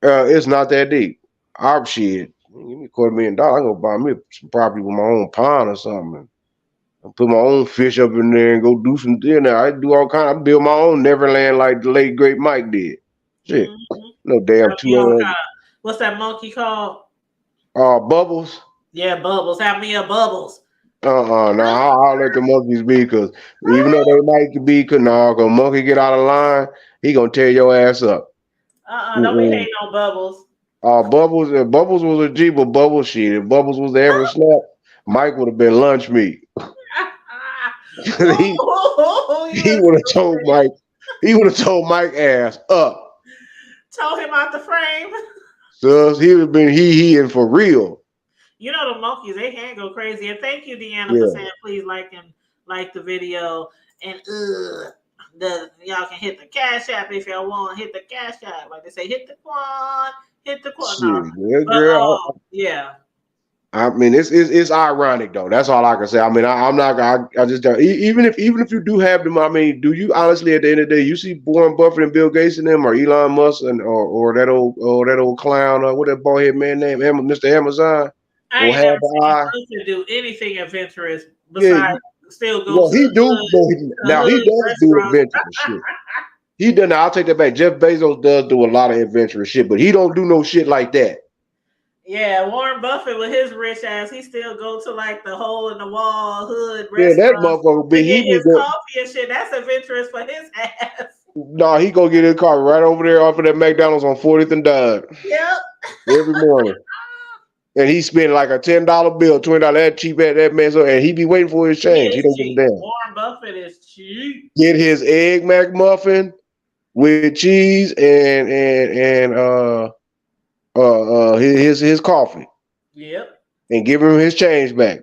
It's not that deep. Our shit, give me $250,000. I'm gonna buy me some property with my own pond or something. I put my own fish up in there and go do some dinner. I do all kind. I build my own Neverland like the late great Mike did. Shit, no damn What's that monkey called? Bubbles. Yeah, Bubbles. Have me a Bubbles. No, I'll let the monkeys be, because even though they might be, cause a monkey get out of line, he gonna tear your ass up. Don't be hating on Bubbles. Bubbles was a G, but Bubbles shit. If Bubbles was there ever slept, Mike would have been lunch meat. he would have told Mike. He would have told Mike ass up. Told him out the frame. So he would have been he and for real. You know the monkeys, they can go crazy. And thank you, Deanna, for saying please like the video. And y'all can hit the Cash App if y'all want. Hit the Cash App. Like they say, hit the quad. No. Yeah. I mean, it's ironic though. That's all I can say. I mean, I'm not. I just don't. Even if you do have them, I mean, do you honestly at the end of the day you see Warren Buffett and Bill Gates and them, or Elon Musk and or that old clown, what that boyhead man named Mr. Amazon? I ain't never seen him do anything adventurous besides still go. Well, he does do adventurous shit. He done. I'll take that back. Jeff Bezos does do a lot of adventurous shit, but he don't do no shit like that. Yeah, Warren Buffett with his rich ass, he still go to like the hole in the wall hood restaurant. Yeah, that motherfucker be his coffee and shit. That's adventurous for his ass. No, he go get his car right over there off of that McDonald's on 40th and Dodge. Yep. Every morning. And he spent like a $10 bill, $20. That cheap at that man, and he be waiting for his change. He don't give a damn. Warren Buffett is cheap. Get his egg McMuffin with cheese and his coffee. Yep. And give him his change back.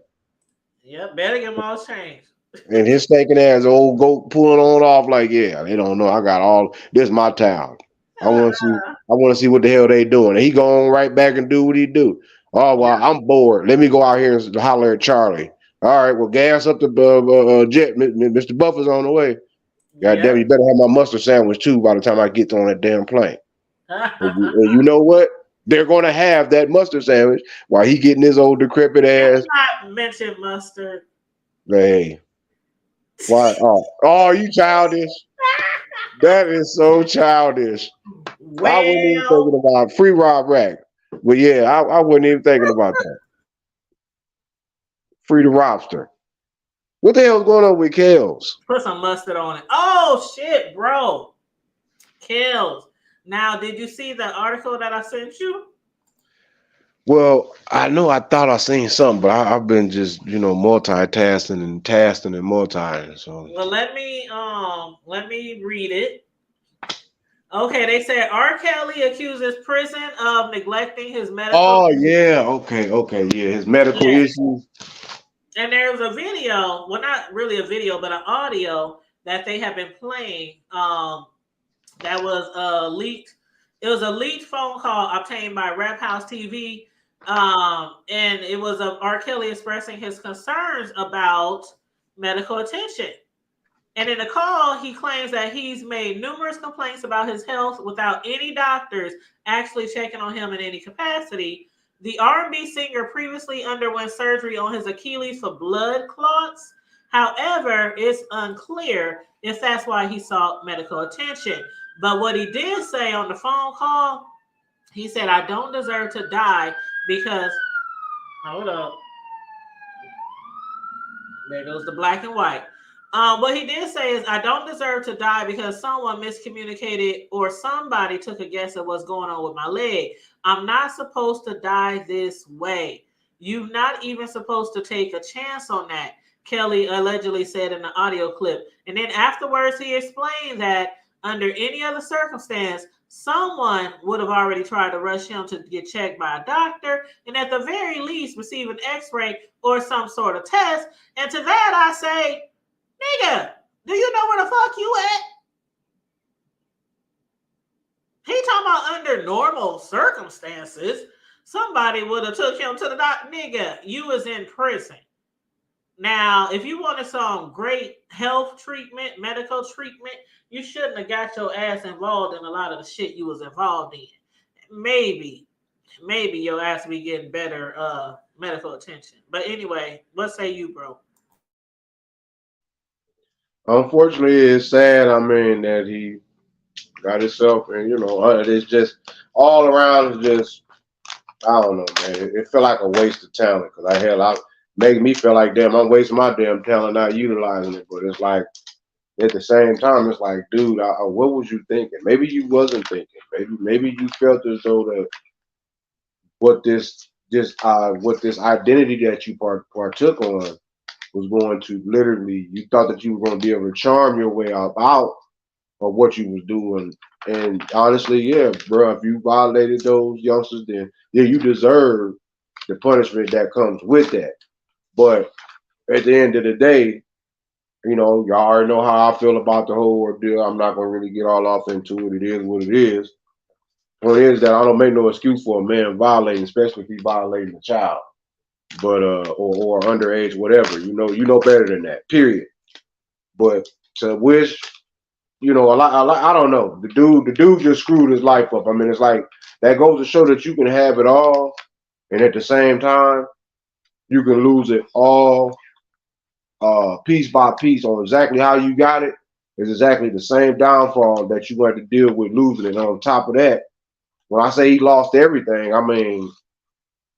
Yep, better give him all his change. And his stinking ass old goat pulling on off like, yeah, they don't know. I got all this is my town. I want to see what the hell they doing. And he going right back and do what he do. Oh well, I'm bored. Let me go out here and holler at Charlie. All right, well, gas up the jet. Mr. Buffett's on the way. God damn, you better have my mustard sandwich too by the time I get on that damn plane. and you know what? They're going to have that mustard sandwich while he getting his old decrepit ass. Not mention mustard. Hey, why? Oh, you childish. That is so childish. Well, I wasn't even thinking about free Rob Rack. But yeah, I wasn't even thinking about that. Free the Robster. What the hell's going on with Kels? Put some mustard on it. Oh shit, bro. Kels. Now, did you see the article that I sent you? Well, I know I thought I seen something, but I've been just, multitasking and tasking and multitasking. So well, let me read it. Okay, they said R. Kelly accuses prison of neglecting his medical. Oh yeah, okay, yeah, his medical issues. And there was a video, well, not really a video, but an audio that they have been playing. That was leaked. It was a leaked phone call obtained by Rap House TV, and it was of R. Kelly expressing his concerns about medical attention. And in the call, he claims that he's made numerous complaints about his health without any doctors actually checking on him in any capacity. The R&B singer previously underwent surgery on his Achilles for blood clots. However, it's unclear if that's why he sought medical attention. But what he did say on the phone call, he said, I don't deserve to die because, hold up. There goes the black and white. What he did say is, I don't deserve to die because someone miscommunicated or somebody took a guess at what's going on with my leg. I'm not supposed to die this way. You're not even supposed to take a chance on that, Kelly allegedly said in the audio clip. And then afterwards, he explained that under any other circumstance, someone would have already tried to rush him to get checked by a doctor and at the very least receive an x-ray or some sort of test. And to that I say, nigga, do you know where the fuck you at? under normal circumstances, somebody would have took him to the doctor. Nigga, you was in prison. Now, if you wanted some great health treatment, medical treatment, you shouldn't have got your ass involved in a lot of the shit you was involved in. Maybe your ass be getting better medical attention. But anyway, what say you, bro? Unfortunately, it's sad. I mean, that he got himself, and it's just all around. It's just, I don't know, man. It felt like a waste of talent because I making me feel like, damn, I'm wasting my damn talent not utilizing it. But it's like, at the same time, it's like, dude, what was you thinking? Maybe you wasn't thinking. Maybe you felt as though that what this identity that you partook on was going to literally, you thought that you were going to be able to charm your way out of what you was doing. And honestly, yeah, bro, if you violated those youngsters, then yeah, you deserve the punishment that comes with that. But at the end of the day, y'all already know how I feel about the whole ordeal. I'm not going to really get all off into it. It is what it is. What it is that I don't make no excuse for a man violating, especially if he's violating a child, but or underage, whatever. You know better than that. Period. But to wish, I don't know. The dude just screwed his life up. I mean, it's like that goes to show that you can have it all, and at the same time, you can lose it all, piece by piece. On exactly how you got it is exactly the same downfall that you going to deal with losing it. And on top of that, when I say he lost everything, I mean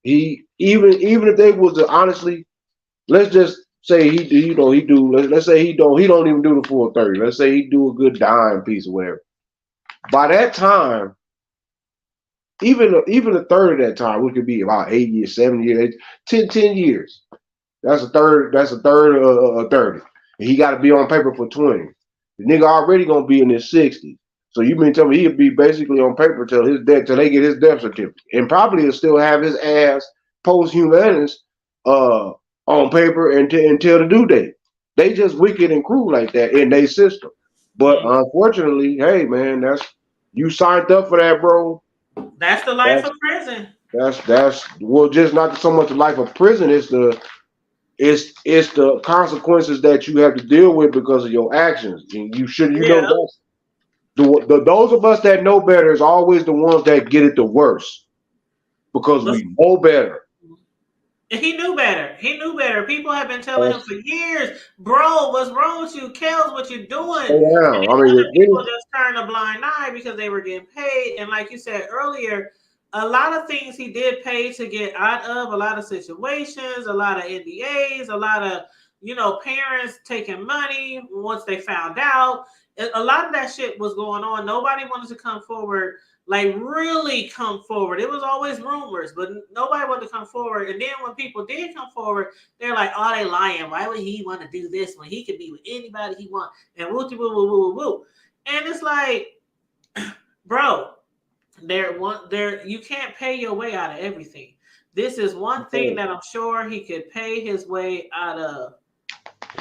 he even if they was to honestly, let's just say he do. Let's say he don't even do the full 30. Let's say he do a good dime piece or whatever. By that time, even a third of that time, which could be about 8 years, 7 years, 10 years. That's a third of 30. And he got to be on paper for 20. The nigga already gonna be in his 60s. So you mean tell me he'll be basically on paper till they get his death certificate, and probably he'll still have his ass post-humanist on paper until the due date. They just wicked and cruel like that in their system. But unfortunately, hey man, you signed up for that, bro. That's the life of prison. That's well, just not so much the life of prison. It's the consequences that you have to deal with because of your actions. And you should, know, those of us that know better is always the ones that get it the worst because we know better. He knew better. People have been telling him for years, bro, what's wrong with you? Kels, what you doing? Yeah, I mean, people just turned a blind eye because they were getting paid. And like you said earlier, a lot of things he did pay to get out of, a lot of situations, a lot of NDAs, a lot of, parents taking money once they found out. A lot of that shit was going on. Nobody wanted to come forward, like really come forward. It was always rumors, but nobody wanted to come forward. And then when people did come forward, they're like, oh, they lying. Why would he want to do this when he could be with anybody he wants? And woo woo woo woo woo. And it's like, bro, you can't pay your way out of everything. This is one thing that I'm sure he could pay his way out of.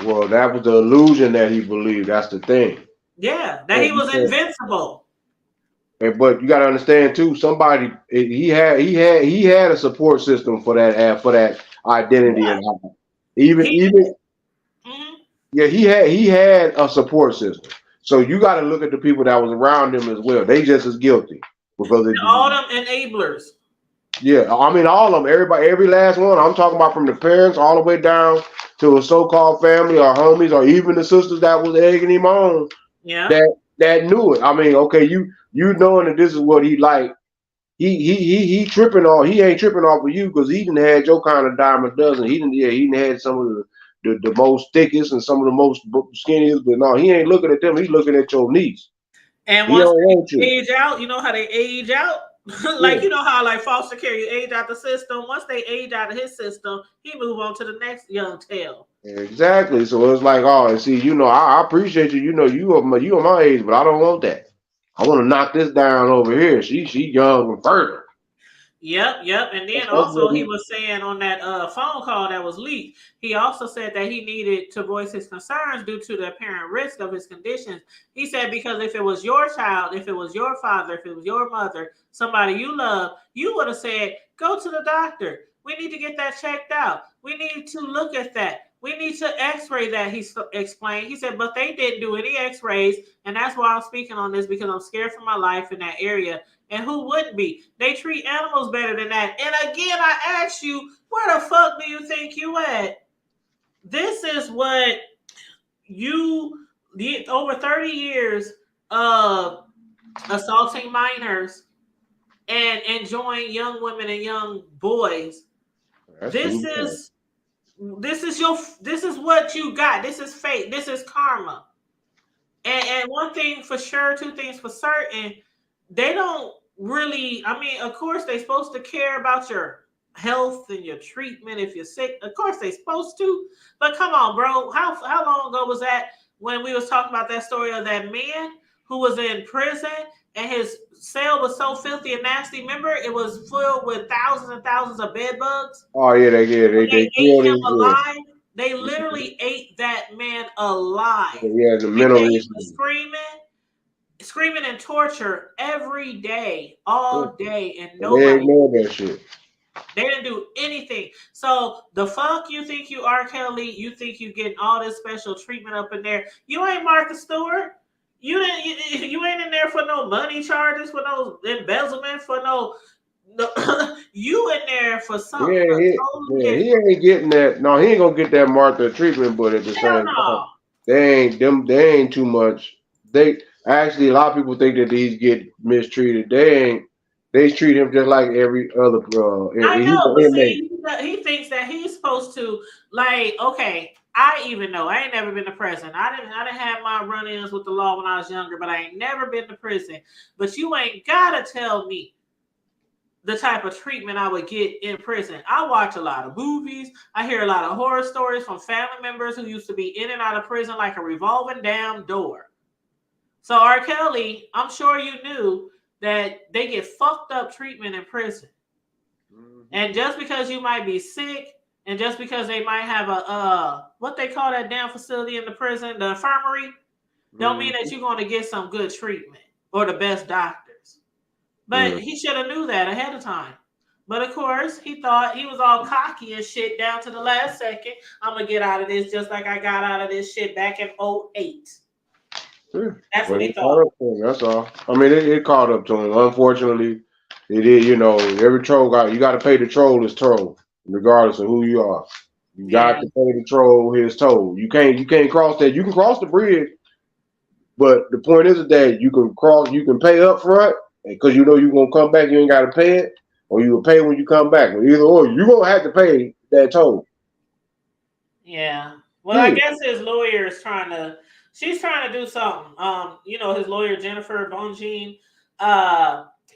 Well, that was the illusion that he believed. That's the thing. Yeah, that he was invincible. But you got to understand too. Somebody he had a support system for that identity, Yeah. and he had a support system. So you got to look at the people that was around him as well. They just as guilty because all them enablers. Yeah, I mean all of them. Everybody, every last one. I'm talking about from the parents all the way down to a so-called family or homies or even the sisters that was egging him on. Yeah. That knew it. I mean, okay, you knowing that this is what he like. He tripping off. He ain't tripping off of you because he done had your kind of dime a dozen. He done had some of the most thickest and some of the most skinniest. But no, he ain't looking at them. He's looking at your niece. And once they age out, you know how they age out. Like, you know how like foster care, you age out the system. Once they age out of his system, he move on to the next young tail. Exactly. So it's like, oh, and see, I appreciate you. You are my age, but I don't want that. I want to knock this down over here. She young and fertile. Yep. And then That's what also he was saying on that phone call that was leaked, he also said that he needed to voice his concerns due to the apparent risk of his conditions. He said because if it was your child, if it was your father, if it was your mother, somebody you love, you would have said, go to the doctor. We need to get that checked out. We need to look at that. We need to x-ray that, he explained. He said, but they didn't do any x-rays, and that's why I'm speaking on this, because I'm scared for my life in that area. And who wouldn't be? They treat animals better than that. And again, I ask you, where the fuck do you think you at? This is what over 30 years of assaulting minors and enjoying young women and young boys. This is what you got. This is fate. This is karma. And one thing for sure, two things for certain, they don't really, I mean, of course they're supposed to care about your health and your treatment if you're sick. Of course they're supposed to. But come on, bro. How long ago was that when we was talking about that story of that man who was in prison and his cell was so filthy and nasty? Remember, it was filled with thousands and thousands of bed bugs. Oh yeah, they ate killed him him. alive. They literally ate that man alive. Yeah, the And mental they issue. was screaming and torture every day, all day, and nobody. They ignored that shit. They didn't do anything. So the fuck you think you are, Kelly? You think you getting all this special treatment up in there? You ain't Martha Stewart. You ain't in there for no money charges, for no embezzlement, for no. You in there for something. He ain't getting that. No, he ain't gonna get that Martha treatment. But at the same time, they ain't too much. They actually, a lot of people think that these get mistreated. They treat him just like every other. I know, but see, he thinks that he's supposed to, like, okay. I even know I ain't never been to prison. I didn't have my run-ins with the law when I was younger, but I ain't never been to prison. But you ain't gotta tell me the type of treatment I would get in prison. I watch a lot of movies. I hear a lot of horror stories from family members who used to be in and out of prison like a revolving damn door. So R. Kelly, I'm sure you knew that they get fucked up treatment in prison. And just because you might be sick, and just because they might have a what they call that damn facility in the prison, the infirmary, don't mean that you're going to get some good treatment or the best doctors. But he should have knew that ahead of time. But of course, he thought he was all cocky and shit down to the last second. I'm going to get out of this just like I got out of this shit back in 2008. That's what he thought. That's all. I mean, it caught up to him. Unfortunately, it is, every troll you got to pay the troll his toll, regardless of who you are. You got to pay the troll his toll. You can't cross that. You can cross the bridge, but the point is that you can pay up front, because you're going to come back, you ain't got to pay it, or you will pay when you come back. Or either or, you're going to have to pay that toll. Yeah. Well, I guess his lawyer is she's trying to do something. His lawyer, Jennifer Bonjean,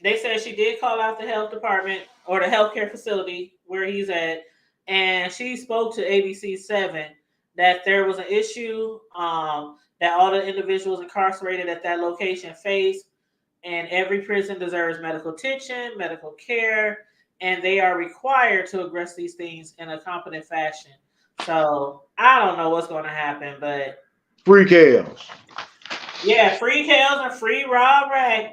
they said she did call out the health department or the healthcare facility where he's at, and she spoke to ABC 7 that there was an issue that all the individuals incarcerated at that location face, and every prison deserves medical attention, medical care, and they are required to address these things in a competent fashion. So I don't know what's going to happen, but free Kales. Yeah, free Kales and free Rob Rag.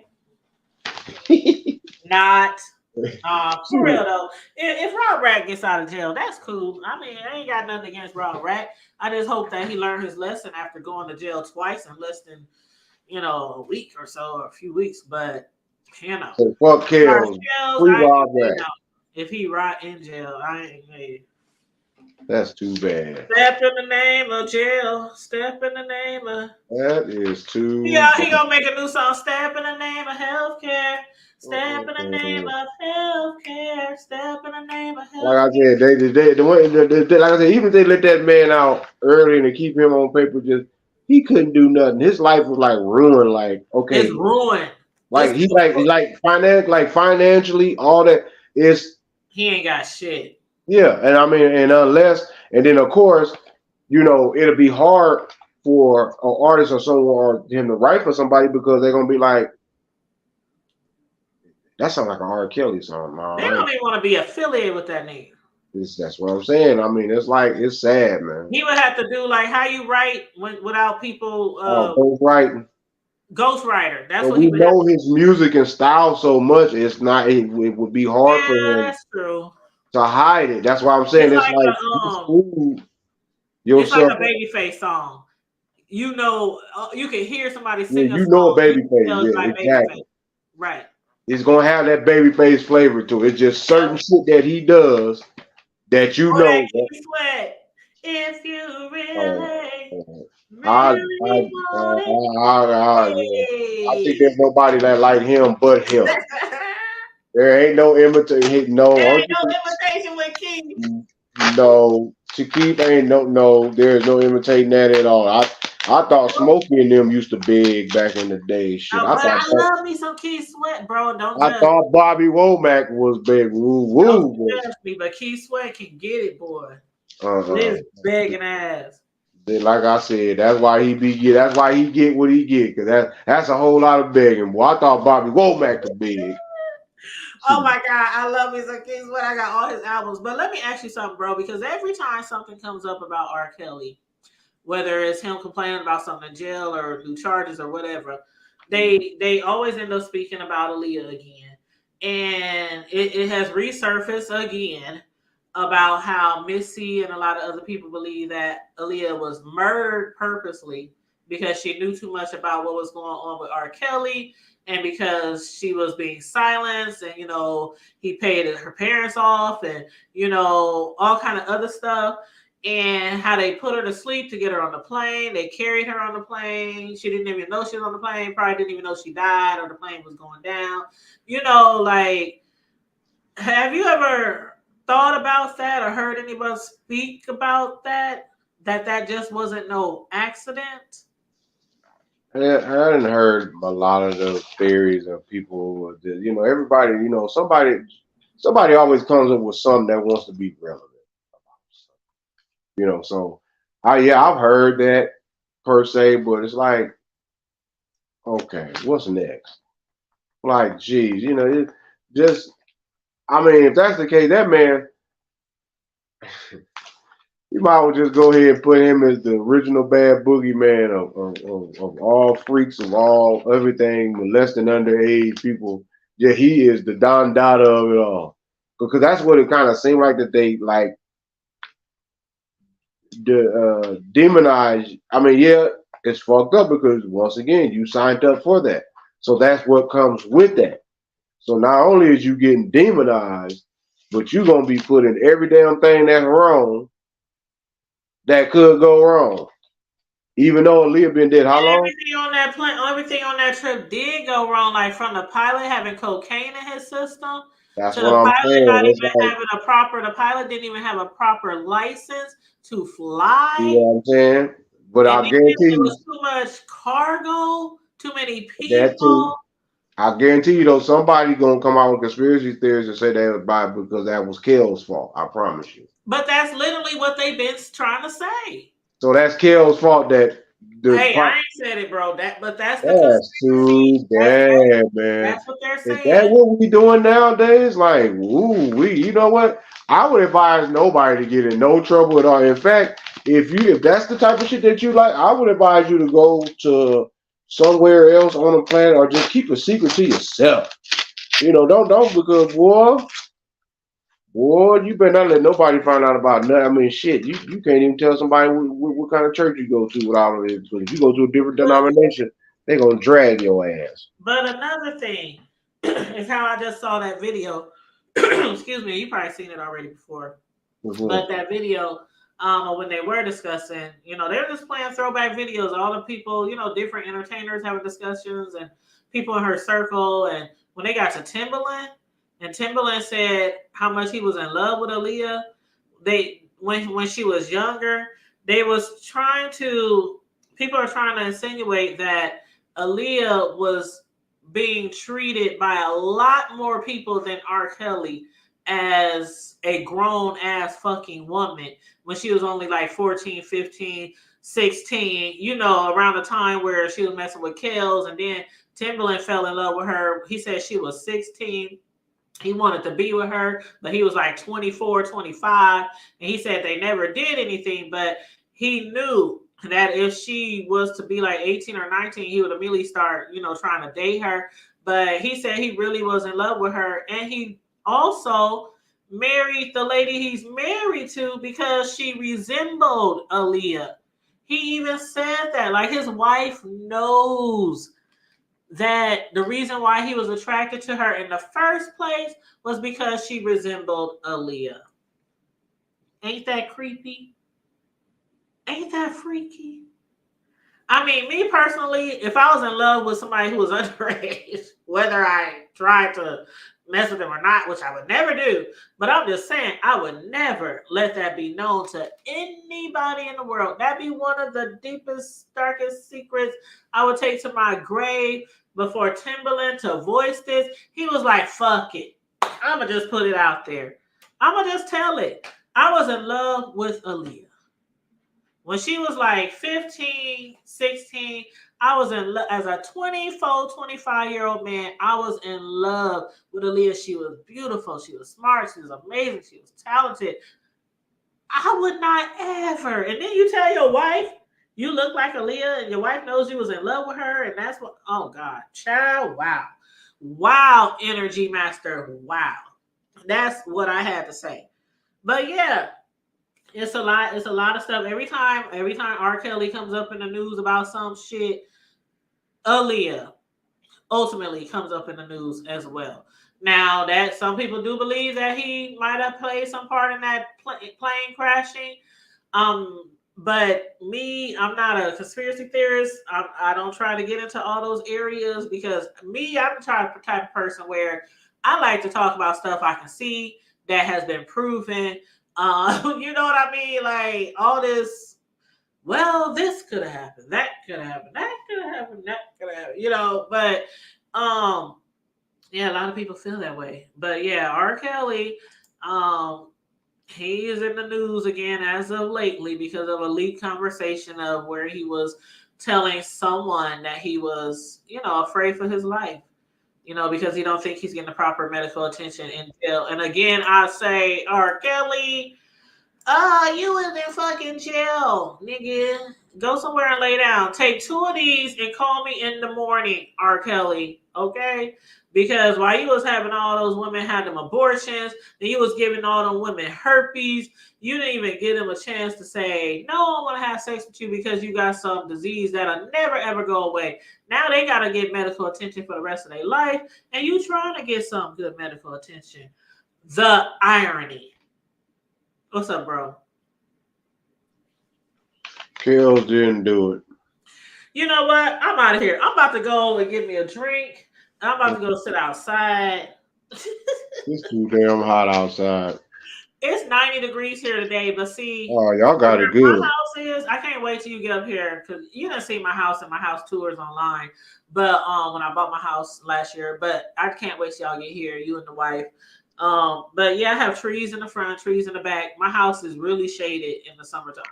Not for real though. If Rob Rag gets out of jail, that's cool. I mean, I ain't got nothing against Rob Rag. I just hope that he learned his lesson after going to jail twice in less than a week or so, or a few weeks. But so fuck Kales. Free Rob Rag. If he rot in jail, I ain't made. That's too bad. Step in the name of jail. Step in the name of. That is too. Yeah, he gonna make a new song. Step in the name of healthcare. Step in the name of healthcare. Step in the name of healthcare. Like I said, like I said, even if they let that man out early and to keep him on paper, he couldn't do nothing. His life was like ruined. Like it's ruined. Like he financially, all that is. He ain't got shit. Yeah, and I mean, and then of course, it'll be hard for an artist or someone or him to write for somebody, because they're gonna be like, That sounds like an R. Kelly song, man. They don't even want to be affiliated with that nigga. That's what I'm saying. I mean, it's sad, man. He would have to do like how you write without people Ghostwriting. ghostwriter. That's But what we he would have know to do. his music and style so much. It would be hard for Yeah, him that's true. to hide it. That's why I'm saying It's it's like like you fool yourself. a Babyface song. You know, you can hear somebody Yeah, sing a you know a song. You baby can face. tell it's Yeah, by exactly. Babyface. Right. It's gonna have that baby face flavor to it. It's just certain shit that he does that you Or that know. Keith Sweat. If you Uh, really, I, really want it. yeah. I think Hey. there's nobody that like him but him. There ain't no imitation. No, There ain't no imitation with Keith. no. To keep ain't no. There's no imitating that at all. I thought Smokey and them used to beg back in the day. Shit, But I love me some Keith Sweat, bro. Don't I judge. thought Bobby Womack was big. Woo Don't woo. judge me, but Keith Sweat can get it, boy. Uh-huh. His begging ass. Like I said, that's why he get what he get, because that's a whole lot of begging. Boy, I thought Bobby Womack could beg. Oh my God, I love me some Keith Sweat. I got all his albums. But let me ask you something, bro, because every time something comes up about R. Kelly, whether it's him complaining about something in jail or new charges or whatever, they always end up speaking about Aaliyah again. And it has resurfaced again about how Missy and a lot of other people believe that Aaliyah was murdered purposely because she knew too much about what was going on with R. Kelly, and because she was being silenced, and he paid her parents off, and all kind of other stuff, and how they put her to sleep to get her on the plane. They carried her on the plane. She didn't even know she was on the plane. Probably didn't even know she died or the plane was going down. Have you ever thought about that or heard anybody speak about that? That just wasn't no accident? I hadn't heard a lot of the theories of people. Everybody. Somebody always comes up with something that wants to be relevant. So I've heard that per se, but it's like, okay, what's next? Like, geez, it just. I mean, if that's the case, that man, you might as well just go ahead and put him as the original bad boogeyman of all freaks, of all everything, molesting underage people. Yeah, he is the Don Dada of it all. Because that's what it kind of seemed like, that they like demonize. I mean, yeah, it's fucked up because once again, you signed up for that. So that's what comes with that. So not only is you getting demonized, but you're gonna be put in every damn thing that's wrong that could go wrong. Even though Aaliyah been dead how long? Everything on that plane, everything on that trip did go wrong. Like from the pilot having cocaine in his system, That's to what the I'm pilot saying. not It's even like, having a proper. The pilot didn't even have a proper license to fly. you know what I'm saying? But And I then guarantee there you was too much cargo, too many that too. people. I guarantee you though, somebody gonna come out with conspiracy theories and say that was by because that was Kel's fault. I promise you. But that's literally what they've been trying to say. So that's Kel's fault that Hey, I ain't said it, bro. That's the That's conspiracy. too bad, man. That's what they're Is that saying. what we doing nowadays? Like, you know what? I would advise nobody to get in no trouble at all. In fact, if that's the type of shit that you like, I would advise you to go to somewhere else on the planet or just keep a secret to yourself. Don't because boy, you better not let nobody find out about nothing. I mean, shit, you can't even tell somebody what kind of church you go to with all of it. Because if you go to a different denomination, they're gonna drag your ass. But another thing is how I just saw that video. Excuse me, you probably seen it already before. Mm-hmm. But that video, when they were discussing, they're just playing throwback videos. All the people, different entertainers having discussions and people in her circle. And when they got to Timbaland, and Timbaland said how much he was in love with Aaliyah, when she was younger, people are trying to insinuate that Aaliyah was being treated by a lot more people than R. Kelly as a grown ass fucking woman when she was only like 14, 15. 16, you know, around the time where she was messing with Kels, and then Timberland fell in love with her. He said she was 16. He wanted to be with her, but he was like 24, 25. And he said they never did anything, but he knew that if she was to be like 18 or 19, he would immediately start, you know, trying to date her. But he said he really was in love with her. And he also married the lady he's married to because she resembled Aaliyah. He even said that, like, his wife knows that the reason why he was attracted to her in the first place was because she resembled Aaliyah. Ain't that creepy? Ain't that freaky? I mean, me personally, if I was in love with somebody who was underage, whether I tried to mess with them or not, which I would never do, but I'm just saying, I would never let that be known to anybody in the world. That'd be one of the deepest, darkest secrets I would take to my grave. Before Timberland to voice this, he was like, fuck it. I'm going to just put it out there. I'm going to just tell it. I was in love with Aaliyah. When she was like 15, 16, I was in love. As a 24, 25-year-old man, I was in love with Aaliyah. She was beautiful. She was smart. She was amazing. She was talented. I would not ever. And then you tell your wife, you look like Aaliyah, and your wife knows you was in love with her, and that's what, oh God, child, wow. Wow, energy master, wow. That's what I had to say. But yeah, it's a lot of stuff. Every time R. Kelly comes up in the news about some shit, Aaliyah ultimately comes up in the news as well. Now, that some people do believe that he might have played some part in that plane crashing. But me, I'm not a conspiracy theorist. I don't try to get into all those areas because me, I'm the type of person where I like to talk about stuff I can see that has been proven. You know what I mean? Like all this, well, this could have happened, that could have happened, that could have happened, that could have happened, you know, but yeah, a lot of people feel that way. But yeah, R. Kelly, he is in the news again as of lately because of a leaked conversation of where he was telling someone that he was, you know, afraid for his life, you know, because he don't think he's getting the proper medical attention in jail. And again, I say, R. Kelly, you was in fucking jail, nigga. Go somewhere and lay down. Take 2 of these and call me in the morning, R. Kelly. Okay? Because while you was having all those women had them abortions, and you was giving all them women herpes, you didn't even give them a chance to say, no, I want to have sex with you because you got some disease that'll never, ever go away. Now they got to get medical attention for the rest of their life, and you trying to get some good medical attention. The irony. What's up, bro? Kills didn't do it. You know what? I'm out of here. I'm about to go and get me a drink. I'm about to go sit outside. It's too damn hot outside. It's 90 degrees here today, but see, Oh, y'all got it good. my house is, I can't wait till you get up here because you didn't see my house and my house tours online. But when I bought my house last year, but I can't wait till y'all get here, you and the wife. But yeah, I have trees in the front, trees in the back. My house is really shaded in the summertime.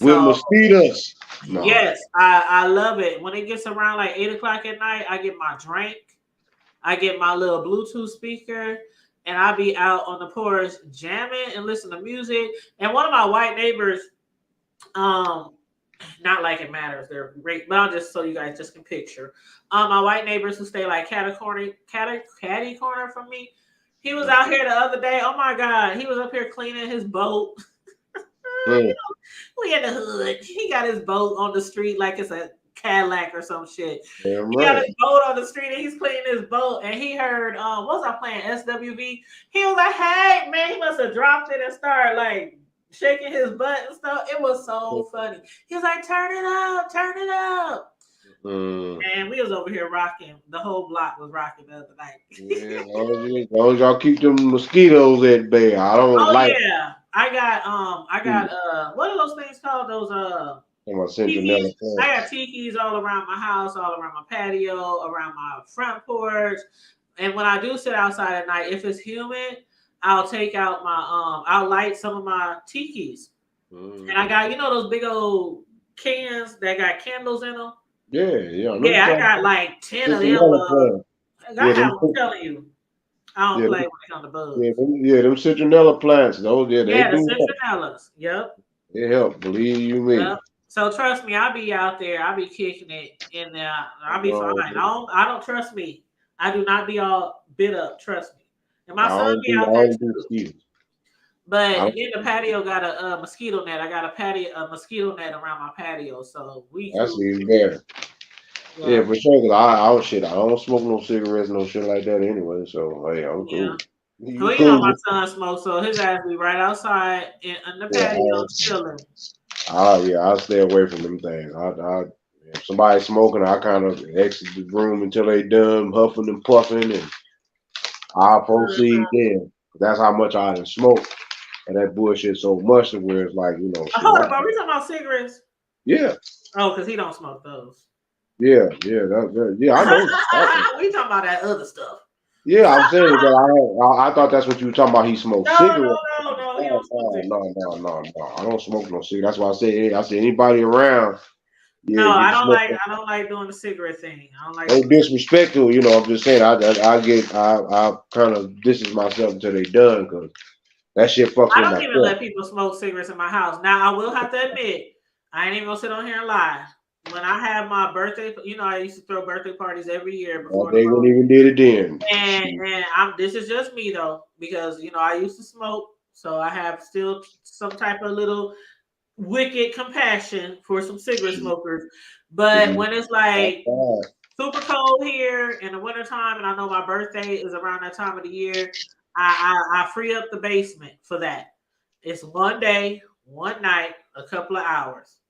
With mosquitoes. No. Yes, I love it. When it gets around like 8 o'clock at night, I get my drink, I get my little Bluetooth speaker, and I be out on the porch jamming and listening to music. And one of my white neighbors, not like it matters, they're great, but I'll just so you guys just can picture. My white neighbors who stay like catty corner from me. He was out here the other day. Oh my God, he was up here cleaning his boat. You know, we in the hood. He got his boat on the street like it's a Cadillac or some shit. Damn he got his boat on the street and he's cleaning his boat. And he heard, what was I playing? SWV. He was like, hey, man, he must have dropped it and started like shaking his butt and stuff. It was so funny. He was like, turn it up, turn it up. And we was over here rocking. The whole block was rocking the other night. Yeah, as long as y'all keep them mosquitoes at bay. I don't like. Yeah. I got what are those things called? Those tikis. I got tikis all around my house, all around my patio, around my front porch. And when I do sit outside at night, if it's humid, I'll take out my I'll light some of my tikis. And I got, you know, those big old cans that got candles in them. Yeah. Yeah, I got like 10 of them. Citronella plants. I'm telling you, I don't Yeah, play when it comes to bugs. them citronella plants. Those, they Yeah, the do help. citronellas. Yep. They help. Believe you me. Yep. So trust me, I'll be out there. I'll be kicking it in there. I'll be fine. I don't trust me. I do not be all bit up. Trust me. And my son be out there too. But in the patio got a mosquito net. I got a mosquito net around my patio, so That's even better. Yeah, for sure. Cause I don't smoke no cigarettes, no shit like that anyway. So hey, I'm cool. Well, you know my son smokes, so his ass be right outside in the patio chilling. I stay away from them things. If somebody's smoking, I kind of exit the room until they done huffing and puffing, and I'll proceed then. That's how much I done smoke, and that bullshit so much to where it's like, you know. Hold up, are we talking about cigarettes? Yeah. Oh, because he don't smoke those. Yeah, I know. We talking about that other stuff. Yeah, I'm saying that I thought that's what you were talking about. He smoked cigarettes. No, he don't smoke cigarettes. No. I don't smoke no cigarettes. That's why I said anybody around. Yeah, no, I don't like doing the cigarette thing. I don't like. No disrespectful, you know. I'm just saying I kind of distance myself until they done because that shit fucks with my. I don't even let people smoke cigarettes in my house. Now I will have to admit, I ain't even gonna sit on here and lie. When I had my birthday, you know, I used to throw birthday parties every year before. They wouldn't even did it then. And this is just me though, because you know I used to smoke, so I have still some type of little wicked compassion for some cigarette smokers. But when it's like super cold here in the wintertime, and I know my birthday is around that time of the year, I free up the basement for that. It's one day, one night, a couple of hours.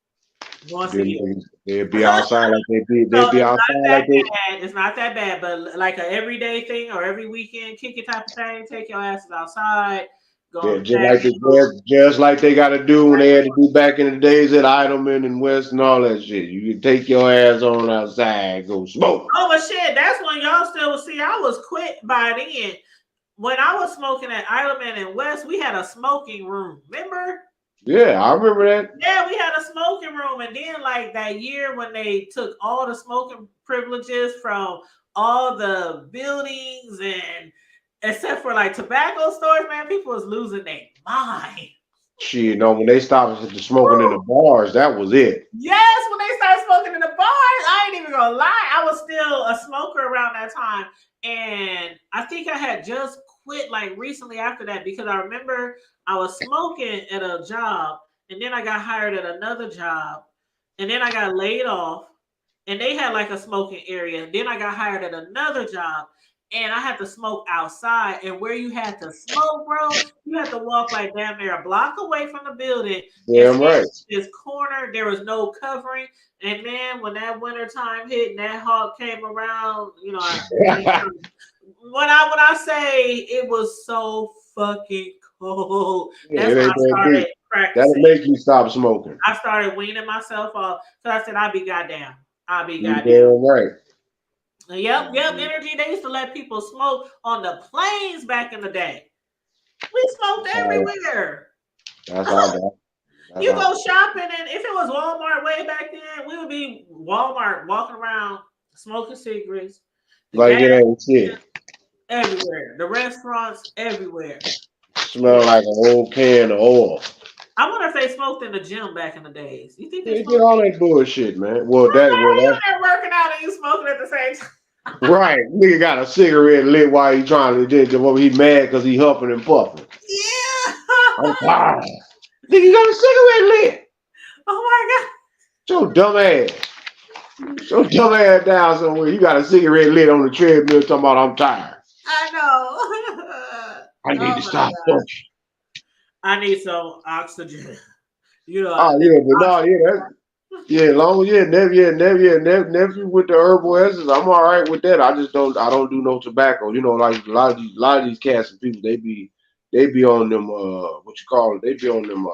Once a year. They'd be outside like they'd be outside like they. It's not that bad, but like an everyday thing or every weekend kick it type of thing. Take your asses outside. Just like they got to do when they had to do back in the days at Idleman and West and all that shit. You can take your ass on outside, go smoke. Oh, but shit, that's when y'all still see. I was quit by then. When I was smoking at Idleman and West, we had a smoking room. Remember? Yeah, I remember that. Yeah, we had a smoking room, and then like that year when they took all the smoking privileges from all the buildings and except for like tobacco stores, man, people was losing their mind. Shit, no, when they stopped smoking in the bars, that was it. Yes, when they started smoking in the bars, I ain't even gonna lie, I was still a smoker around that time, and I think I had just quit like recently after that because I remember I was smoking at a job, and then I got hired at another job, and then I got laid off, and they had like a smoking area, and then I got hired at another job. And I had to smoke outside, and where you had to smoke, bro, you had to walk like damn near a block away from the building. Damn right. This corner, there was no covering, and man, when that winter time hit and that hawk came around, you know, when I say it was so fucking cold, that's when I started practicing. That'll make you stop smoking. I started weaning myself off, so I said, "I'll be goddamn, Damn right." Yep. Energy. They used to let people smoke on the planes back in the day. We smoked everywhere. That's all. You go shopping, and if it was Walmart way back then, we would be Walmart walking around smoking cigarettes. Like it ain't shit. Everywhere. The restaurants everywhere. Smell like an old can of oil. I wonder if they smoked in the gym back in the days. You think they did all that bullshit, man? Well, that they're working out and you smoking at the same time. Right, nigga got a cigarette lit while he trying to he mad because he huffing and puffing. Yeah. I'm tired. Nigga, you got a cigarette lit. Oh my God. So dumb ass down somewhere. You got a cigarette lit on the treadmill talking about I'm tired. I know. I need to stop smoking. I need some oxygen. You know. Oh yeah, but no, nephew with the herbal essence, I'm all right with that. I don't do no tobacco. You know, like a lot of these cats and people, they be on them they be on them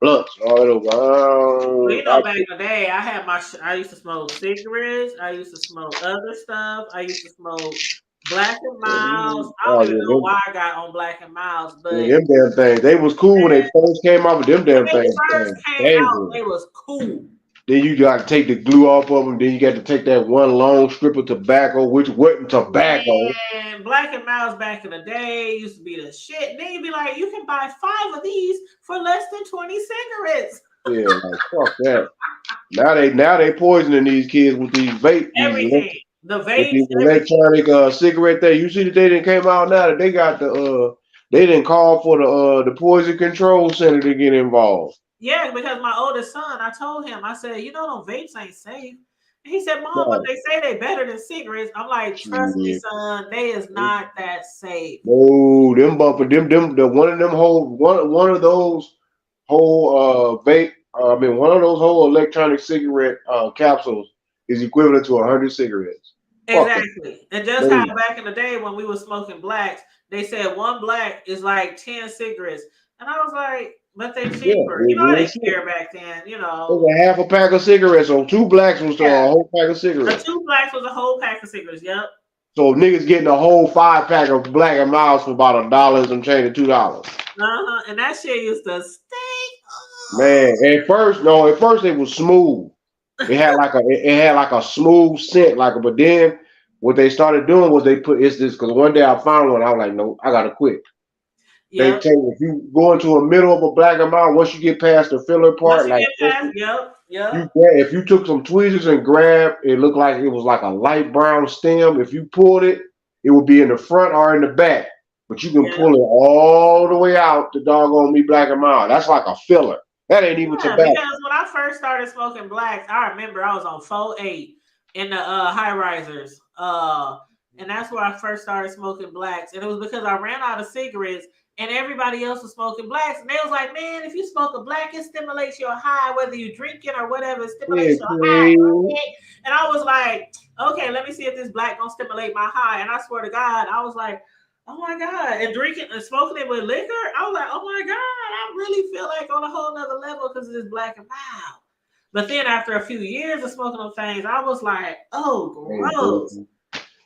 blunts and all that. Well, you know, back in the day, I used to smoke cigarettes. I used to smoke other stuff. I used to smoke Black and Miles. I Oh don't even yeah, know why I got on Black and Miles, but them damn things. They was cool when they first came out, but them when damn they things first became came out, dangerous. they was cool. Then you got to take the glue off of them. Then you got to take that one long strip of tobacco, which wasn't tobacco. Man, Black and Miles back in the day used to be the shit. Then you'd be like, you can buy 5 of these for less than 20 cigarettes. Yeah, like fuck that. Now they poisoning these kids with these vape, Everything. The with vapes, these everything. electronic cigarette thing. You see that they didn't came out now that they got they didn't call for the poison control center to get involved. Yeah, because my oldest son, I told him, I said, you know, them vapes ain't safe. And he said, Mom, but No, they say they better than cigarettes. I'm like, trust me, shit. son, they is not that safe. No, them bumper, them the one of them whole one of those whole vape. One of those whole electronic cigarette capsules is equivalent to 100 cigarettes. Fuck it. Exactly. And just how No. back in the day when we were smoking blacks, they said one black is like 10 cigarettes. And I was like, but they're Yeah, cheaper. You know how real they shit. care back then, you It know. was a half a pack of cigarettes, so 2 blacks was a Yeah. whole pack of The cigarettes. 2 blacks was a whole pack of cigarettes. Yep. So niggas getting a whole 5-pack of Black and Miles for about $1 and some change of $2. And that shit used to stink. Man, at first it was smooth. It had like a smooth scent, but then what they started doing was they put it's this because one day I found one, I was like, no, I gotta quit. They Yep. take if you go into the middle of a Black and Miles, once you get past the filler part, Once you get past, yep. if you took some tweezers and grabbed, it looked like it was like a light brown stem. If you pulled it, it would be in the front or in the back. But you can pull it all the way out to doggone me Black and Miles. That's like a filler. That ain't even tobacco. Because when I first started smoking blacks, I remember I was on 4.8 in the high risers. And that's where I first started smoking blacks. And it was because I ran out of cigarettes and everybody else was smoking blacks. And they was like, man, if you smoke a black, it stimulates your high, whether you drink it or whatever, it stimulates your high. And I was like, okay, let me see if this black gonna stimulate my high. And I swear to God, I was like, oh my God. And drinking and smoking it with liquor, I was like, oh my God, I really feel like on a whole nother level because of this Black and Mild. But then after a few years of smoking those things, I was like, oh, gross.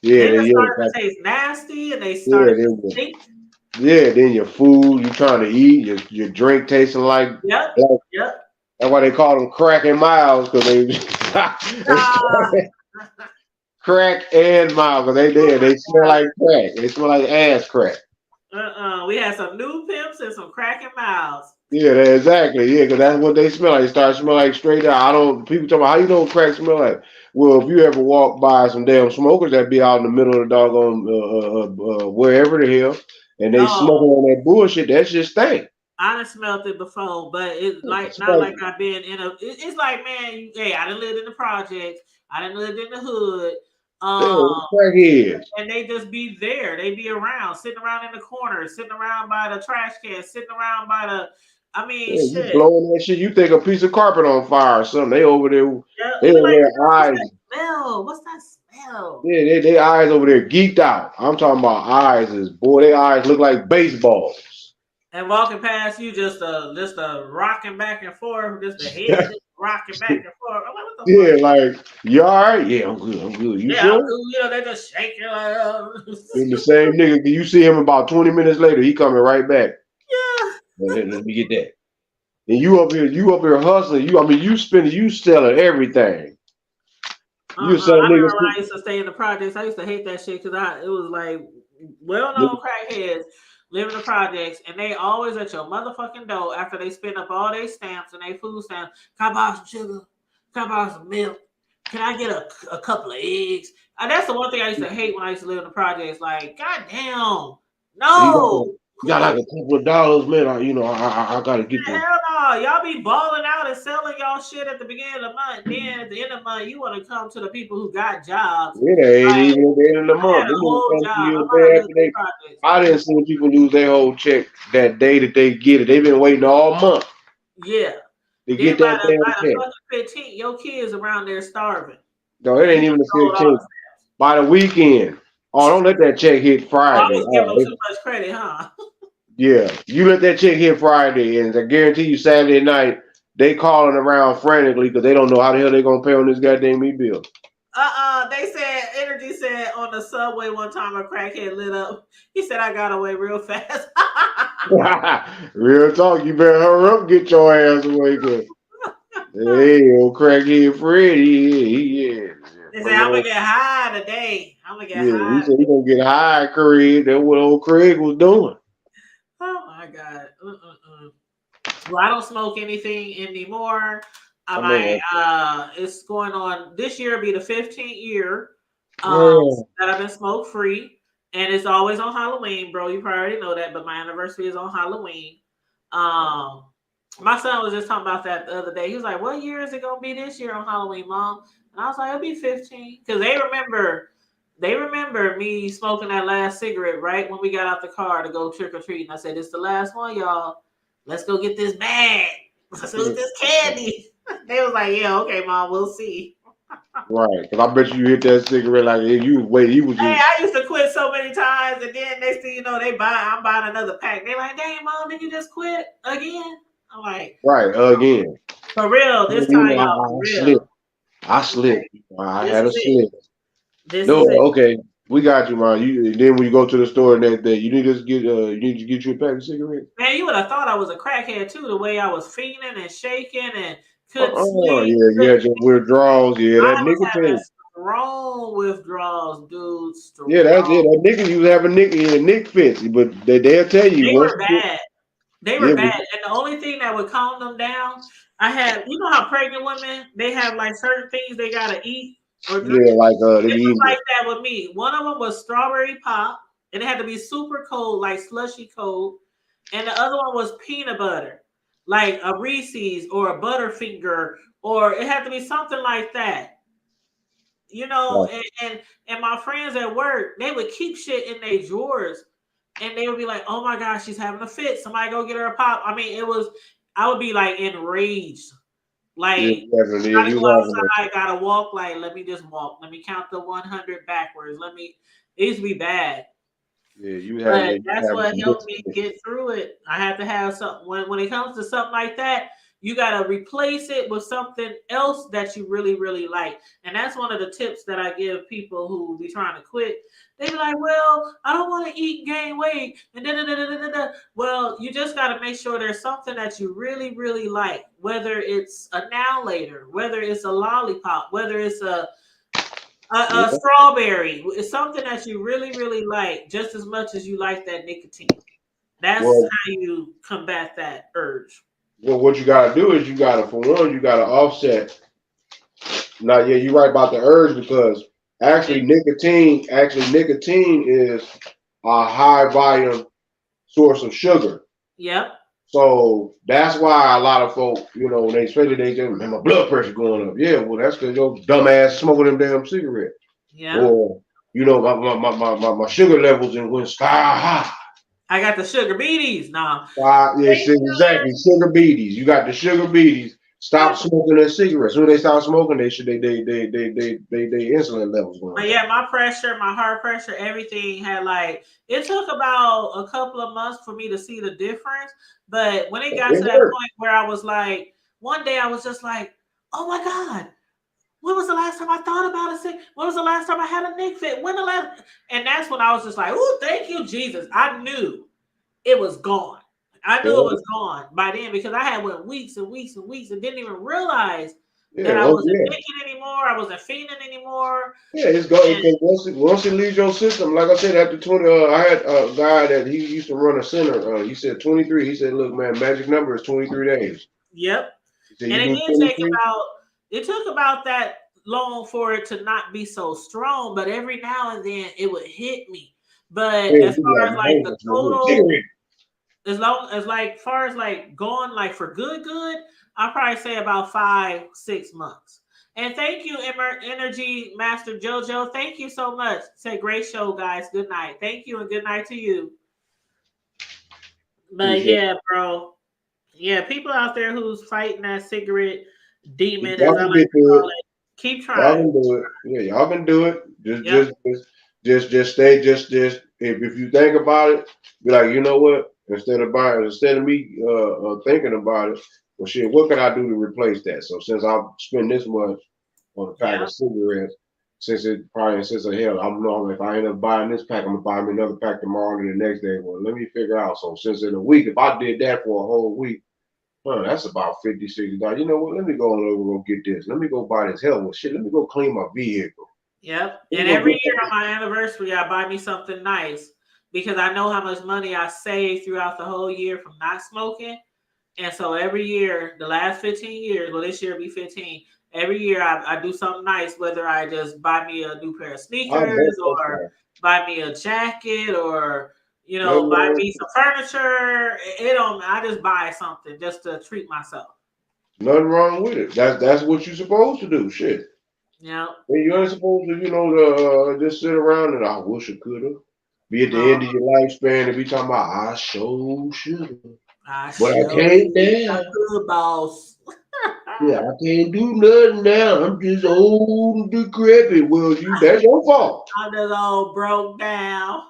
Yeah, then it started to taste nasty and they started to stink. Yeah, then your food, you trying to eat, your drink tasting like Yep. That's why they call them crack and miles, because they crack and miles, because they smell like crack. They smell like ass crack. We had some new pimps and some crack and miles. Yeah, exactly. Yeah, because that's what they smell like. They start smelling like straight out. People talk about how you know what crack smell like. Well, if you ever walk by some damn smokers that be out in the middle of the doggone wherever the hell, and they smoking on that bullshit, that shit stink. I done smelled it before, but it's like not like I've been in a. It's like, man, I done lived in the projects. I done lived in the hood. And they just be there. They be around, sitting around in the corner, sitting around by the trash can, sitting around by the. I mean, shit. You blowing that shit. You think a piece of carpet on fire or something? They over there. They over like, there eyes. What's that smell? Yeah, they eyes over there geeked out. I'm talking about eyes. Their eyes look like baseballs. And walking past you, just a rocking back and forth, just the head just rocking back and forth. I'm like, what the fuck? Like, you all right? Yeah, I'm good. You sure? I'm good. They just shake your Then the same nigga, you see him about 20 minutes later, he coming right back. Yeah. Let me get that. And you up here hustling. You selling everything. You selling I remember niggas. when I used to stay in the projects, I used to hate that shit because it was like well-known crackheads live in the projects, and they always at your motherfucking door after they spend up all their stamps and their food stamps. Can I buy some sugar? Can I buy some milk? Can I get a couple of eggs? And that's the one thing I used to hate when I used to live in the projects. Like, goddamn, no. You got like a couple of dollars, man. I gotta get that. Hell no, y'all be balling out and selling y'all shit at the beginning of the month. Then at the end of the month, you want to come to the people who got jobs. It ain't even at the end of the month. I didn't see people lose their whole check that day that they get it. They've been waiting all month. Yeah. To get that damn check. By the 15th, your kids around there starving. No, it ain't even the 15th. By the weekend. Oh, don't let that check hit Friday. I was giving them too much credit, huh? Yeah, you let that check hit Friday, and I guarantee you Saturday night they calling around frantically because they don't know how the hell they're gonna pay on this goddamn bill. They said Energy said on the subway one time a crackhead lit up. He said I got away real fast. Real talk, you better hurry up, get your ass away, cause hey, old crackhead Freddy, They said I'm gonna get high today. I'm gonna get yeah, he high. said he gonna get high, Craig. That's what old Craig was doing. Oh my god. Well, I don't smoke anything anymore. I know It's going on this year. Will be the 15th year that. that I've been smoke free, and it's always on Halloween, bro. You probably already know that, but my anniversary is on Halloween. Um, my son was just talking about that the other day. He was like, "What year is it gonna be this year on Halloween, Mom?" And I was like, "It'll be 15," because they remember. They remember me smoking that last cigarette right when we got out the car to go trick or treating. I said, "It's the last one, y'all. Let's go get this bag. Let's go get this candy." They was like, "Yeah, okay, Mom, we'll see." Right, because I bet you hit that cigarette like you was waiting. You was Hey, just I used to quit so many times, and then next thing you know, I'm buying another pack. They like, "Dang, Mom, did you just quit again?" I'm like, right again. "For real, this You time, know, y'all, for I slipped. real. I slipped. I This had a is it. slip. This No, is it." okay, we got you, man. You then when you go to the store and that you need to get you need to get you a pack of cigarettes. Man, you would have thought I was a crackhead too, the way I was feeling and shaking and couldn't sleep. Yeah, yeah, just withdrawals. Yeah, I that was having nicotine. strong withdrawals, dude. Yeah, that's it. Strong. That nicotine, you was having nick fits, but they'll tell you They once were you bad. They were yeah, bad. And the only thing that would calm them down, I had, you know how pregnant women, they have like certain things they gotta eat or drink. yeah, like they It was eat like that with me. One of them was strawberry pop, and it had to be super cold, like slushy cold. And the other one was peanut butter, like a Reese's or a Butterfinger, or it had to be something like that. You know, and my friends at work, they would keep shit in their drawers, and they would be like, "Oh my gosh, she's having a fit. Somebody go get her a pop." I mean, I would be like enraged, yeah, like definitely. gotta You go was outside, gotta walk. Like, let me just walk. Let me count the 100 backwards. It used to be bad, you but was that's having what some helped me nicotine. get through it. I had to have something when it comes to something like that. You gotta replace it with something else that you really, really like. And that's one of the tips that I give people who be trying to quit. They be like, "Well, I don't want to eat and gain weight." And da. Well, you just got to make sure there's something that you really, really like, whether it's a now later, whether it's a lollipop, whether it's a Yeah. strawberry. It's something that you really, really like, just as much as you like that nicotine. That's Well, how you combat that urge. what you gotta do is you gotta, for one, you gotta offset. Now, yeah, you're right about the urge because nicotine is a high volume source of sugar. Yep. So that's why a lot of folk, when they especially they say, "Man, my blood pressure going up." Yeah, well, that's because your dumb ass smoking them damn cigarettes. Yep. Or, my sugar levels went sky high. I got the sugar beaties now. Yeah, exactly. Sugar beaties. You got the sugar beaties. Stop smoking that cigarette. As soon as they stop smoking, they insulin levels going But down. yeah, my pressure, my heart pressure, everything had like it took about a couple of months for me to see the difference. But when it got to It that hurt. point where I was like, one day I was just like, "Oh my God, when was the last time I thought about it? When was the last time I had a Nick fit? When the last?" And that's when I was just like, "Oh, thank you, Jesus." I knew it was gone. I knew it Yeah, was gone by then because I had went weeks and weeks and weeks and didn't even realize yeah, that I well, wasn't yeah. thinking anymore. I wasn't feeling anymore. Yeah, it's going And because once it leaves your system, like I said, after 20, I had a guy that he used to run a center. He said 23. He said, "Look, man, magic number is 23 days." yep. He said, And "You it do did take 23." it took about that long for it to not be so strong, but every now and then it would hit me. But Yeah, as he far like, as "Man, I like ain't the gonna smoke no total, cigarette." as long as like far as like going like for good, I'll probably say about 5-6 months. And thank you, Energy Master Jojo. Thank you so much. Say great show, guys. Good night. Thank you and good night to you. But Appreciate yeah, bro. Yeah, people out there who's fighting that cigarette it. demon, as Y'all I can like get to through call it. it, keep Y'all trying. can do it. Yeah, y'all can do it. Yep. Just stay. Just if you think about it, be like, you know what? Instead of me thinking about it, well, shit, what can I do to replace that? So since I spend this much on a pack Yeah. of cigarettes, since it probably since hell, I'm knowing if I end up buying this pack, I'm gonna buy me another pack tomorrow and the next day. Well, let me figure out. So since in a week, if I did that for a whole week, that's about $50, $60. You know what? Let me go on over and go get this. Let me go buy this. Hell well shit. Let me go clean my vehicle. Yep. And every year on my anniversary, I buy me something nice because I know how much money I save throughout the whole year from not smoking. And so every year, the last 15 years, well, this year will be 15. Every year I do something nice, whether I just buy me a new pair of sneakers or buy me a jacket or, you know, buy me some furniture. It don't, I just buy something just to treat myself. Nothing wrong with it. That's what you're supposed to do. Shit. Yeah. You ain't supposed to, you know, just sit around and I wish I could have. Be at the end of your lifespan and be talking about I should have. But I can't now. Boss. Yeah, I can't do nothing now. I'm just old and decrepit. Well, that's your fault. I'm just all broke down.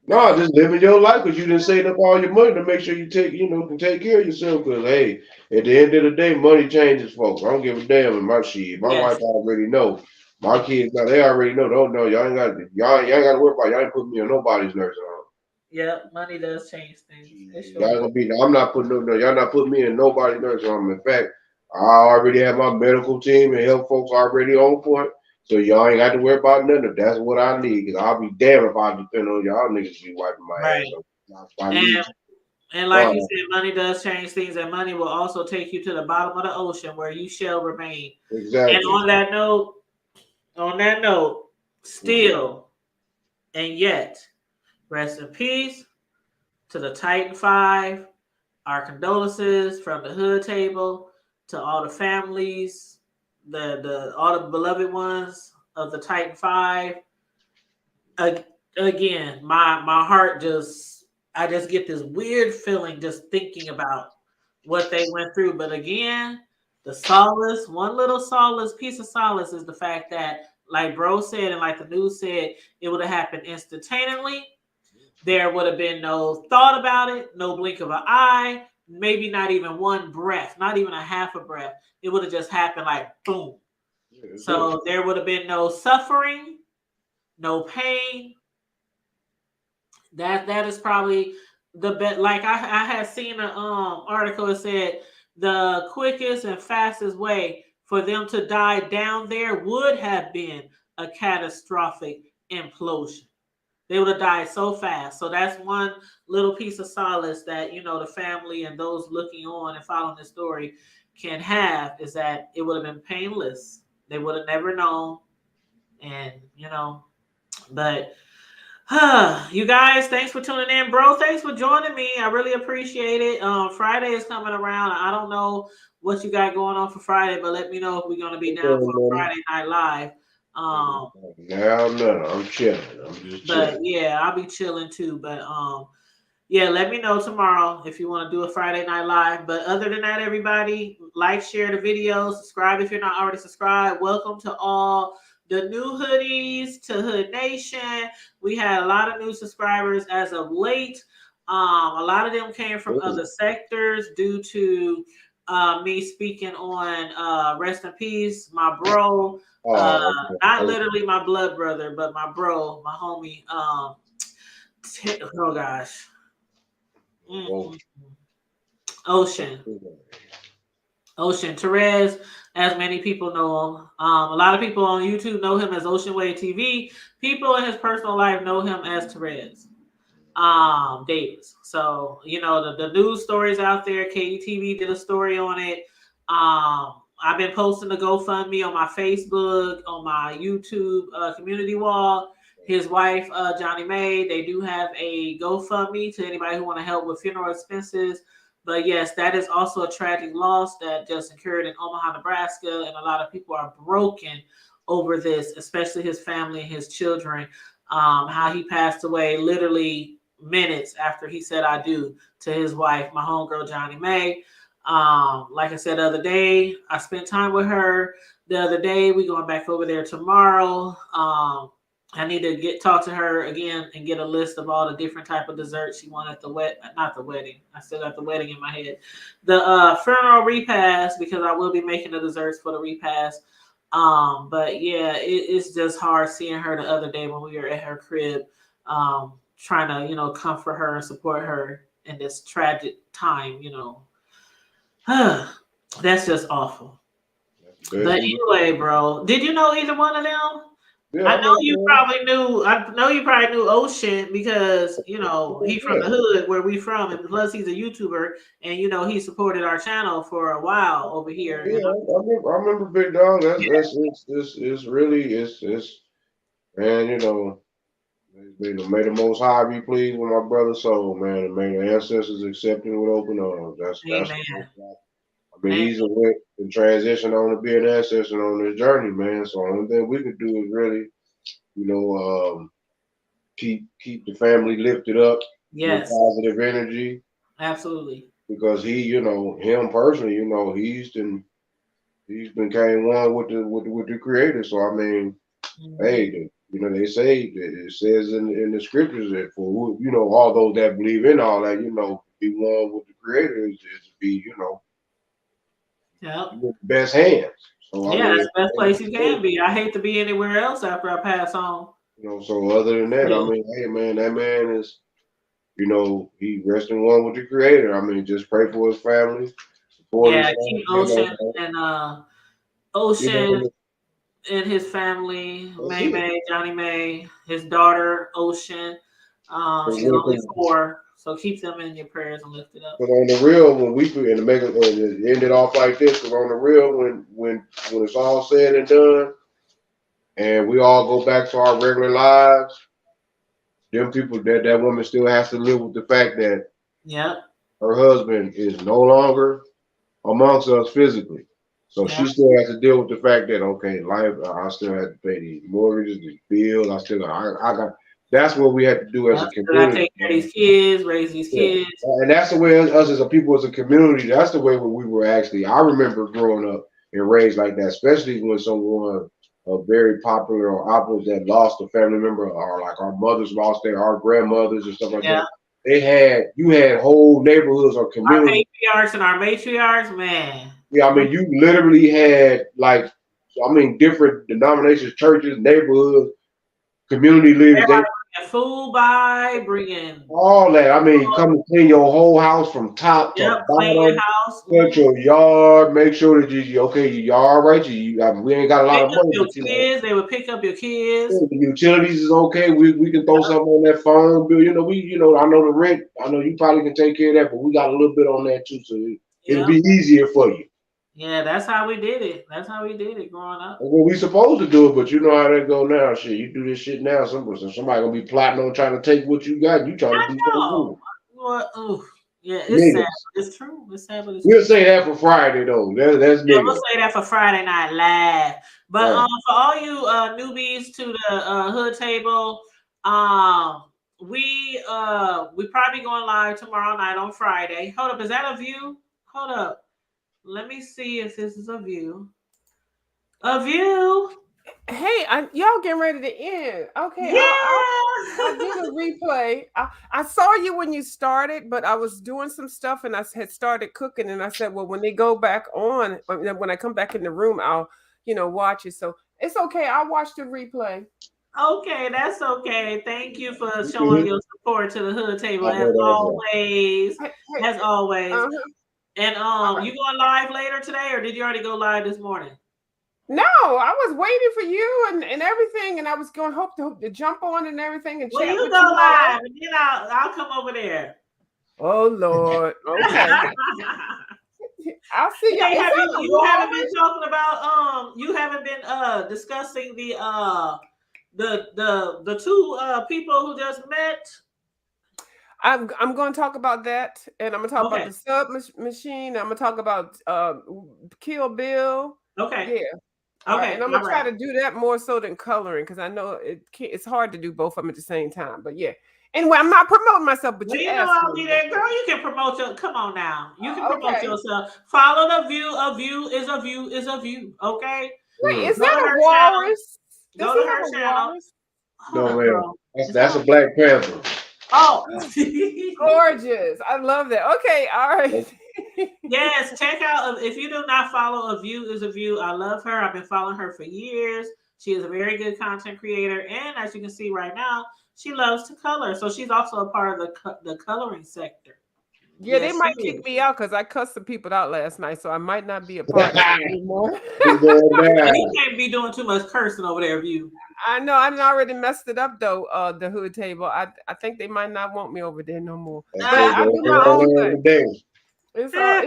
No, just living your life because you didn't save up all your money to make sure you can take care of yourself. Because hey, at the end of the day, money changes, folks. I don't give a damn in my shit. My wife already know. My kids now they already know. Don't know. Y'all ain't got to worry about. Y'all ain't putting me on nobody's nursing home. Yeah, money does change things. Y'all gonna be. I'm not putting y'all not putting me in nobody's nursing home. In fact, I already have my medical team and health folks already on point. So y'all ain't got to worry about nothing if that's what I need. Because I'll be damned if I depend on y'all niggas to be wiping my ass. And like you said, money does change things, and money will also take you to the bottom of the ocean where you shall remain. Exactly. And on that note, still and yet, rest in peace to the Titan 5. Our condolences from the hood table to all the families, all the beloved ones of the Titan 5. Again, my heart I just get this weird feeling just thinking about what they went through. But again, one little piece of solace is the fact that, like bro said, and like the news said, it would have happened instantaneously. There would have been no thought about it, no blink of an eye, maybe not even one breath, not even a half a breath. It would have just happened like boom. So there would have been no suffering, no pain. That is probably the best. Like I had seen an article that said the quickest and fastest way for them to die down there would have been a catastrophic implosion. They would have died so fast. So that's one little piece of solace that, you know, the family and those looking on and following the story can have, is that it would have been painless. They would have never known. And, you know, but you guys, thanks for tuning in, bro. Thanks for joining me. I really appreciate it. Friday is coming around. I don't know what you got going on for Friday, but let me know if we're going to be down for Friday Night Live. No, I'm chilling. I'm just chilling. But yeah, I'll be chilling too. But yeah, let me know tomorrow if you want to do a Friday Night Live. But other than that, everybody, like, share the video, subscribe if you're not already subscribed. Welcome to all the new hoodies to Hood Nation. We had a lot of new subscribers as of late. A lot of them came from other sectors due to me speaking on rest in peace, my bro. Not literally my blood brother, but my bro, my homie. Oh gosh. Ocean Therese, as many people know him. A lot of people on YouTube know him as Ocean Wave TV. People in his personal life know him as Therese Davis. So, you know, the news stories out there, KUTV did a story on it. I've been posting the GoFundMe on my Facebook, on my YouTube community wall. His wife, Johnny Mae, they do have a GoFundMe to anybody who want to help with funeral expenses. But yes, that is also a tragic loss that just occurred in Omaha, Nebraska. And a lot of people are broken over this, especially his family and his children. How he passed away literally minutes after he said I do to his wife, my homegirl, Johnny Mae. Like I said the other day, I spent time with her the other day. We're going back over there tomorrow. I need to talk to her again and get a list of all the different type of desserts she wanted at not the wedding. I still got the wedding in my head. The funeral repast, because I will be making the desserts for the repast. But yeah, it's just hard seeing her the other day when we were at her crib, trying to, comfort her and support her in this tragic time, That's just awful. But anyway, bro, did you know either one of them? Yeah, I know you probably knew. I know you probably knew Ocean because he's from the hood where we from, and plus he's a YouTuber, and he supported our channel for a while over here. Yeah, I remember Big Dog. It's really man. May the Most High be pleased with my brother's soul, man, and may the ancestors accept him with open arms. That's. Amen. I mean, he's went and transitioned on to be an ancestor on this journey, man. So the only thing we could do is really, keep the family lifted up with positive energy. Absolutely. Because him personally, he's been came one with the Creator. So I mean, hey, they say that it says in the scriptures that for all those that believe in all that, be one with the Creator is to be, Yep. with the best hands. So yeah, it's the best place you can be. I hate to be anywhere else after I pass on. So other than that, I mean, hey man, that man is, he resting one with the Creator. I mean, just pray for his family. Keep Ocean and Ocean and his family, May, Johnny May, his daughter Ocean. She's only 4. So keep them in your prayers and lift it up. But on the real, when we and to make it end it off like this, because on the real, when it's all said and done, and we all go back to our regular lives, them people that woman still has to live with the fact that her husband is no longer amongst us physically. So she still has to deal with the fact that life, I still have to pay these mortgages, these bills. I got. That's what we have to do as a community. Take care of these kids, raise these kids. And that's the way us as a people, as a community, that's the way we were actually. I remember growing up and raised like that, especially when someone very popular or opulent that lost a family member, or like our mothers lost our grandmothers and stuff like that. You had whole neighborhoods or communities. Our patriarchs and our matriarchs, man. Yeah, I mean, you literally had different denominations, churches, neighborhoods, community leaders. Food by bringing all that. I mean, come and clean your whole house from top to bottom. Clean your house. Cut your yard. Make sure that your yard right. We ain't got a lot of money. Your kids, they would pick up your kids. The utilities is okay. We can throw something on that phone bill. I know the rent. I know you probably can take care of that, but we got a little bit on that too, so it'll be easier for you. Yeah, that's how we did it. That's how we did it growing up. Well, we supposed to do it, but you know how that go now. Shit, you do this shit now. Somebody gonna be plotting on trying to take what you got. You trying to do something. Well, yeah, it's sad. It's true. It's sad, but it's we'll say that for Friday though. That's we'll say that for Friday Night Live. But for all you newbies to the hood table, we probably going live tomorrow night on Friday. Hold up, is that a view? Hold up. Let me see if this is a view. A view. Hey, y'all getting ready to end. Okay. Yeah. I did a replay. I saw you when you started, but I was doing some stuff and I had started cooking. And I said, well, when they go back on, when I come back in the room, I'll, watch it. So it's okay. I'll watch the replay. Okay, that's okay. Thank you for showing your support to the hood table as always. As always. And you going live later today, or did you already go live this morning? No, I was waiting for you and everything, and I was going hope to jump on and everything and chat. You go live, and then I'll come over there. Oh Lord, okay. I'll see you. You haven't been talking about you haven't been discussing the two people who just met. I'm going to talk about that, and I'm going to talk about the sub machine. I'm going to talk about Kill Bill. Okay. Yeah. Okay. And I'm going to try to do that more so than coloring, because I know it's hard to do both of them at the same time. But yeah. Anyway, I'm not promoting myself, but you know I'll be there, girl. You can promote your. Come on now, you can promote yourself. Follow the view. A view is a view is a view. Okay. Wait, is that a walrus? Go to her channel. No, man. That's a Black Panther. Oh, gorgeous. I love that. Okay. All right. Yes, check out if you do not follow A View is a View. I love her. I've been following her for years. She is a very good content creator, and as you can see right now, she loves to color. So she's also a part of the coloring sector. Yeah, they Yes, she might kick is. me out because I cussed some people out last night, so I might not be a part of it anymore. Keep going Well, down. you can't be doing too much cursing over there, View. I know I already messed it up though. The hood table. I think they might not want me over there no more. That's But it. I do They my gonna own learn thing. today.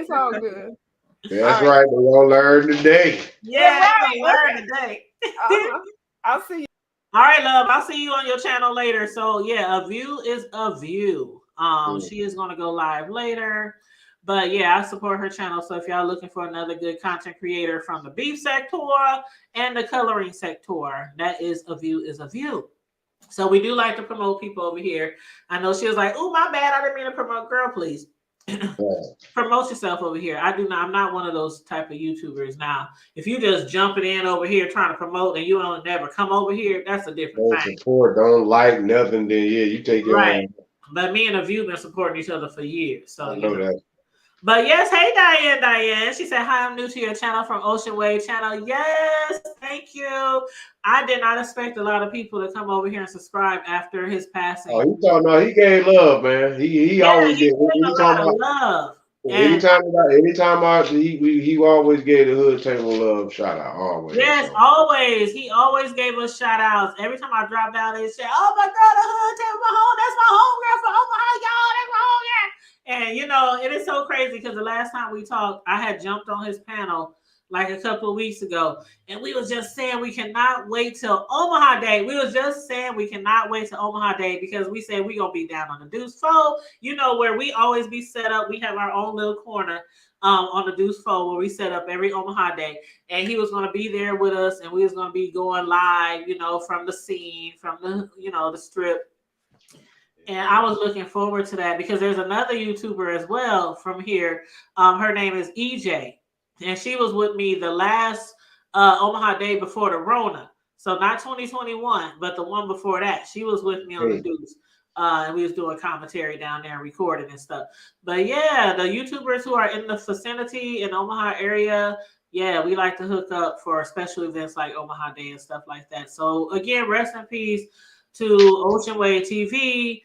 It's all good. That's All right. right. They gonna learn today. Yeah, right. they're gonna learn today. Uh-huh. I'll see you. All right, love. I'll see you on your channel later. So yeah, A View is a View. She is gonna go live later. But yeah, I support her channel. So if y'all looking for another good content creator from the beef sector and the coloring sector, that is A View is a View. So we do like to promote people over here. I know she was like, "Oh, my bad. I didn't mean to promote." Girl, please. Promote yourself over here. I do not. I'm not one of those type of YouTubers. Now, if you just jumping in over here trying to promote and you don't never come over here, that's a different Don't thing. support, don't like nothing, then yeah, you take your Right. ass. But me and A View been supporting each other for years. So I know that. But yes, hey Diane. She said, "Hi, I'm new to your channel from Ocean Wave Channel." Yes, thank you. I did not expect a lot of people to come over here and subscribe after his passing. Oh, he gave love, man. He always he gave. gave a lot of love. And Anytime he always gave the hood table love shout out. Always. yes, So. always. He always gave us shout outs. Every time I dropped out, they said, "Oh my God, the hood table, my home. That's my homegirl from Omaha, y'all. That's my homegirl." And it is so crazy because the last time we talked, I had jumped on his panel like a couple of weeks ago, and we was just saying we cannot wait till Omaha Day. We was just saying we cannot wait till Omaha Day because we said we gonna be down on the Deuce Foe, where we always be set up. We have our own little corner on the Deuce Foe where we set up every Omaha Day, and he was gonna be there with us, and we was gonna be going live, from the scene, from the the strip. And I was looking forward to that because there's another YouTuber as well from here. Her name is EJ. And she was with me the last Omaha Day before the Rona. So not 2021, but the one before that. She was with me on the Deuce. And we was doing commentary down there and recording and stuff. But yeah, the YouTubers who are in the vicinity in Omaha area, yeah, we like to hook up for special events like Omaha Day and stuff like that. So again, rest in peace to Ocean Wave TV.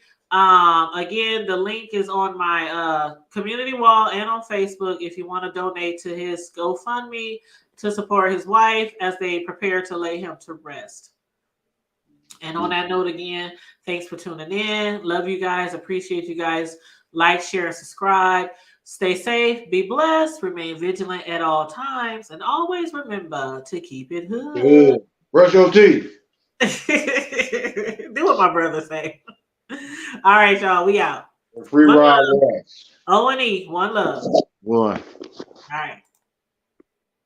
Again, the link is on my community wall and on Facebook if you want to donate to his GoFundMe to support his wife as they prepare to lay him to rest. And on that note, again, thanks for tuning in. Love you guys. Appreciate you guys. Like, share, and subscribe. Stay safe. Be blessed. Remain vigilant at all times. And always remember to keep it hood. Brush your teeth. Do what my brother say. All right, y'all. We out. Free ride. O&E. One love. One.